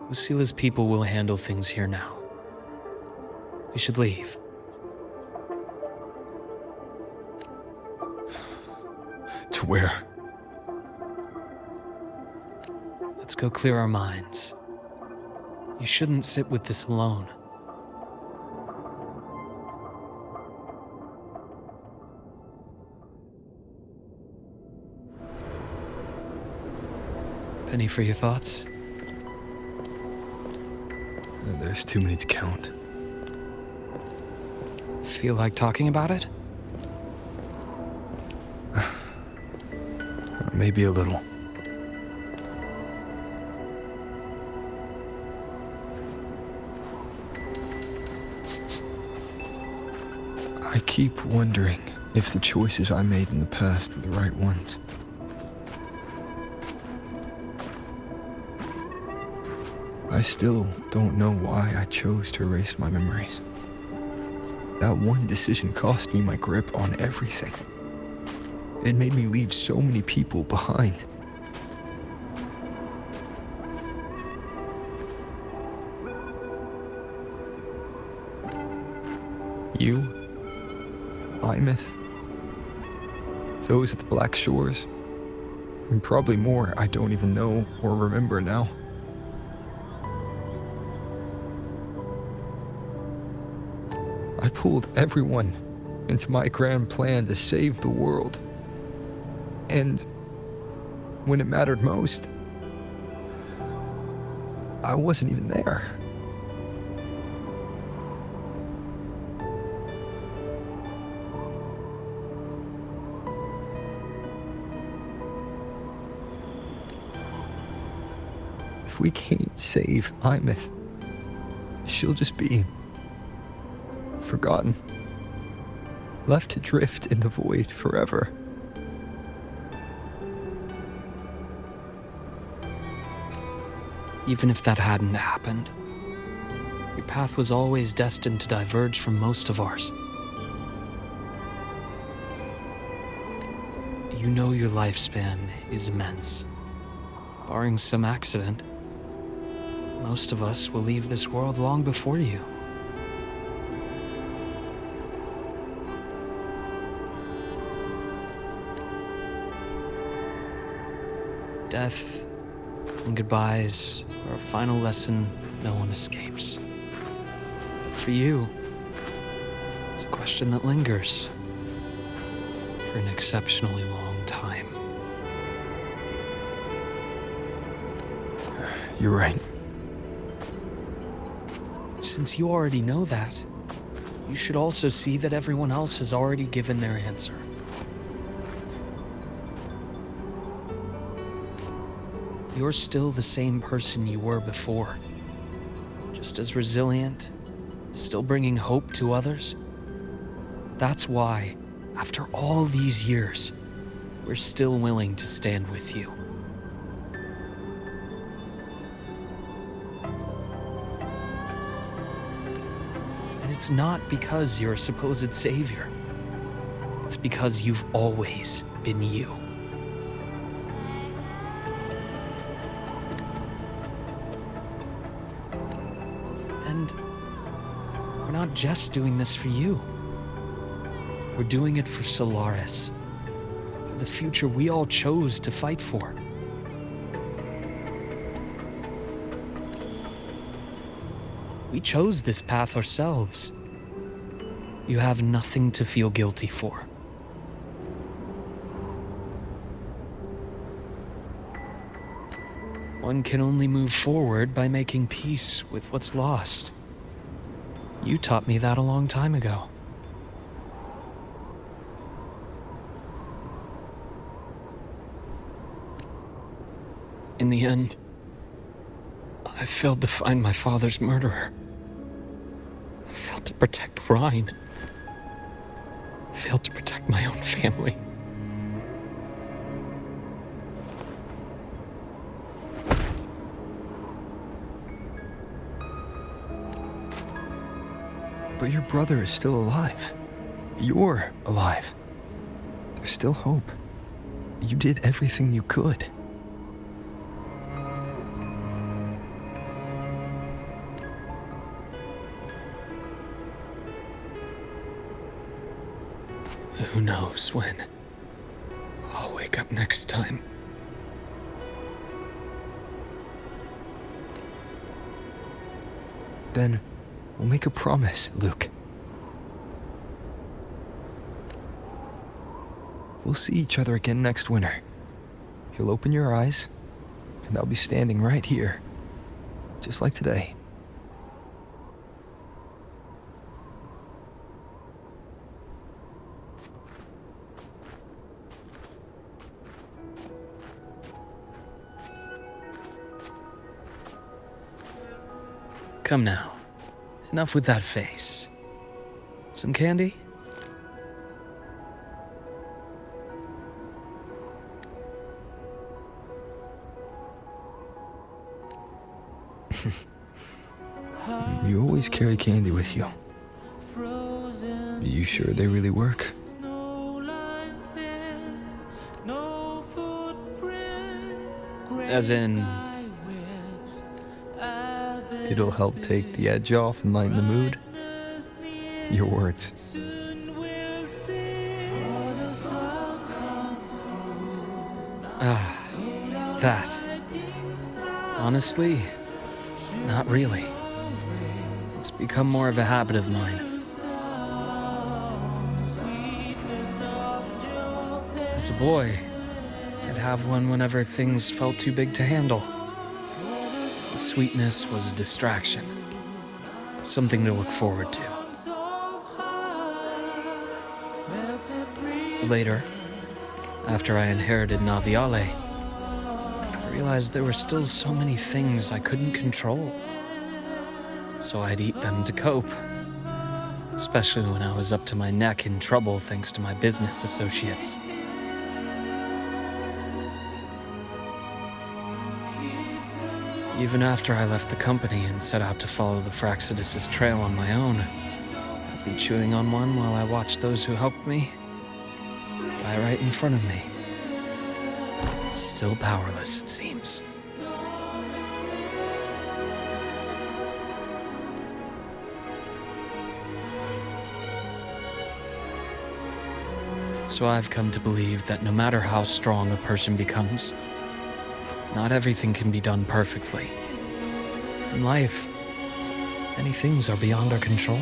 Lucila's people will handle things here now. We should leave. To where? Let's go clear our minds. You shouldn't sit with this alone. Penny for your thoughts? There's too many to count. Feel like talking about it? Maybe a little. I keep wondering if the choices I made in the past were the right ones. I still don't know why I chose to erase my memories. That one decision cost me my grip on everything. It made me leave so many people behind. You, Imeth, those at the Black Shores, and probably more I don't even know or remember now. I pulled everyone into my grand plan to save the world. And when it mattered most, I wasn't even there. If we can't save Imeth, she'll just be forgotten, left to drift in the void forever. Even if that hadn't happened, your path was always destined to diverge from most of ours. You know your lifespan is immense. Barring some accident, most of us will leave this world long before you. Death and goodbyes are a final lesson no one escapes. But for you, it's a question that lingers for an exceptionally long time. You're right. Since you already know that, you should also see that everyone else has already given their answer. You're still the same person you were before. Just as resilient, still bringing hope to others. That's why, after all these years, we're still willing to stand with you. And it's not because you're a supposed savior. It's because you've always been you. we're not just doing this for you. We're doing it for Solaris, for the future we all chose to fight for. We chose this path ourselves. You have nothing to feel guilty for. One can only move forward by making peace with what's lost. You taught me that a long time ago. In the end, I failed to find my father's murderer. I failed to protect Rhine. I failed to protect my own family. But your brother is still alive. You're alive. There's still hope. You did everything you could. Who knows when I'll wake up next time. Then we'll make a promise, Luke. We'll see each other again next winter. You'll open your eyes, and I'll be standing right here, just like today. Come now. Enough with that face. Some candy? You always carry candy with you. Are you sure they really work? As in... It'll help take the edge off and lighten the mood? Your words. That. Honestly, not really. It's become more of a habit of mine. As a boy, I'd have one whenever things felt too big to handle. The sweetness was a distraction, something to look forward to. Later, after I inherited Naviale, I realized there were still so many things I couldn't control. So I'd eat them to cope, especially when I was up to my neck in trouble thanks to my business associates. Even after I left the company and set out to follow the Fraxidus' trail on my own, I'd be chewing on one while I watched those who helped me die right in front of me. Still powerless, it seems. So I've come to believe that no matter how strong a person becomes, not everything can be done perfectly. In life, many things are beyond our control.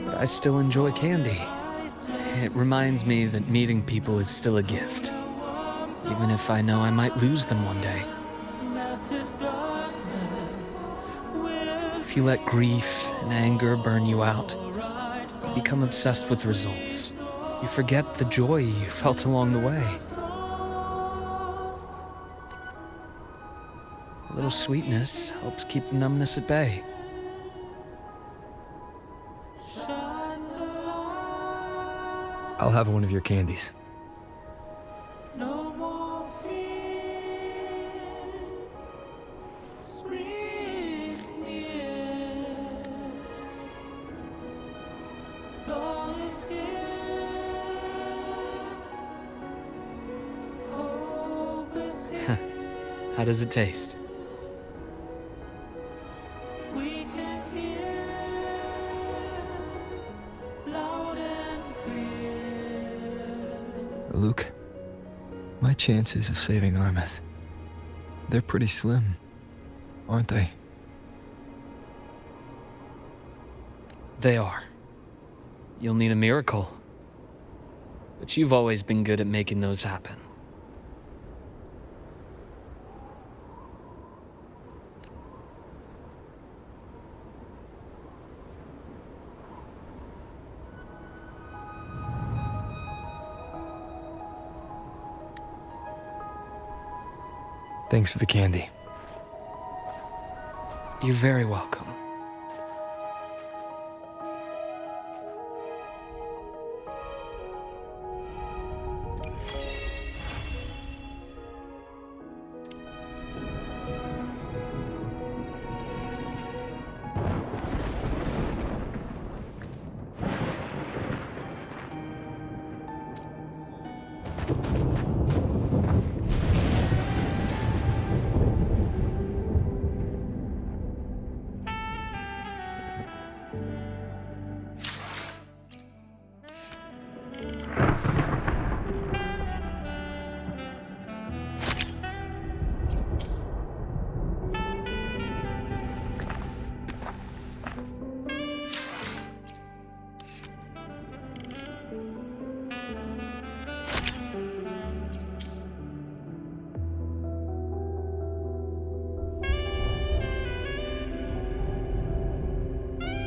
But I still enjoy candy. It reminds me that meeting people is still a gift, even if I know I might lose them one day. If you let grief and anger burn you out, you become obsessed with results. You forget the joy you felt along the way. A little sweetness helps keep the numbness at bay. I'll have one of your candies. No more fear. Spring How does it taste? Luke, my chances of saving Armeth, they're pretty slim, aren't they? They are. You'll need a miracle. But you've always been good at making those happen. Thanks for the candy. You're very welcome.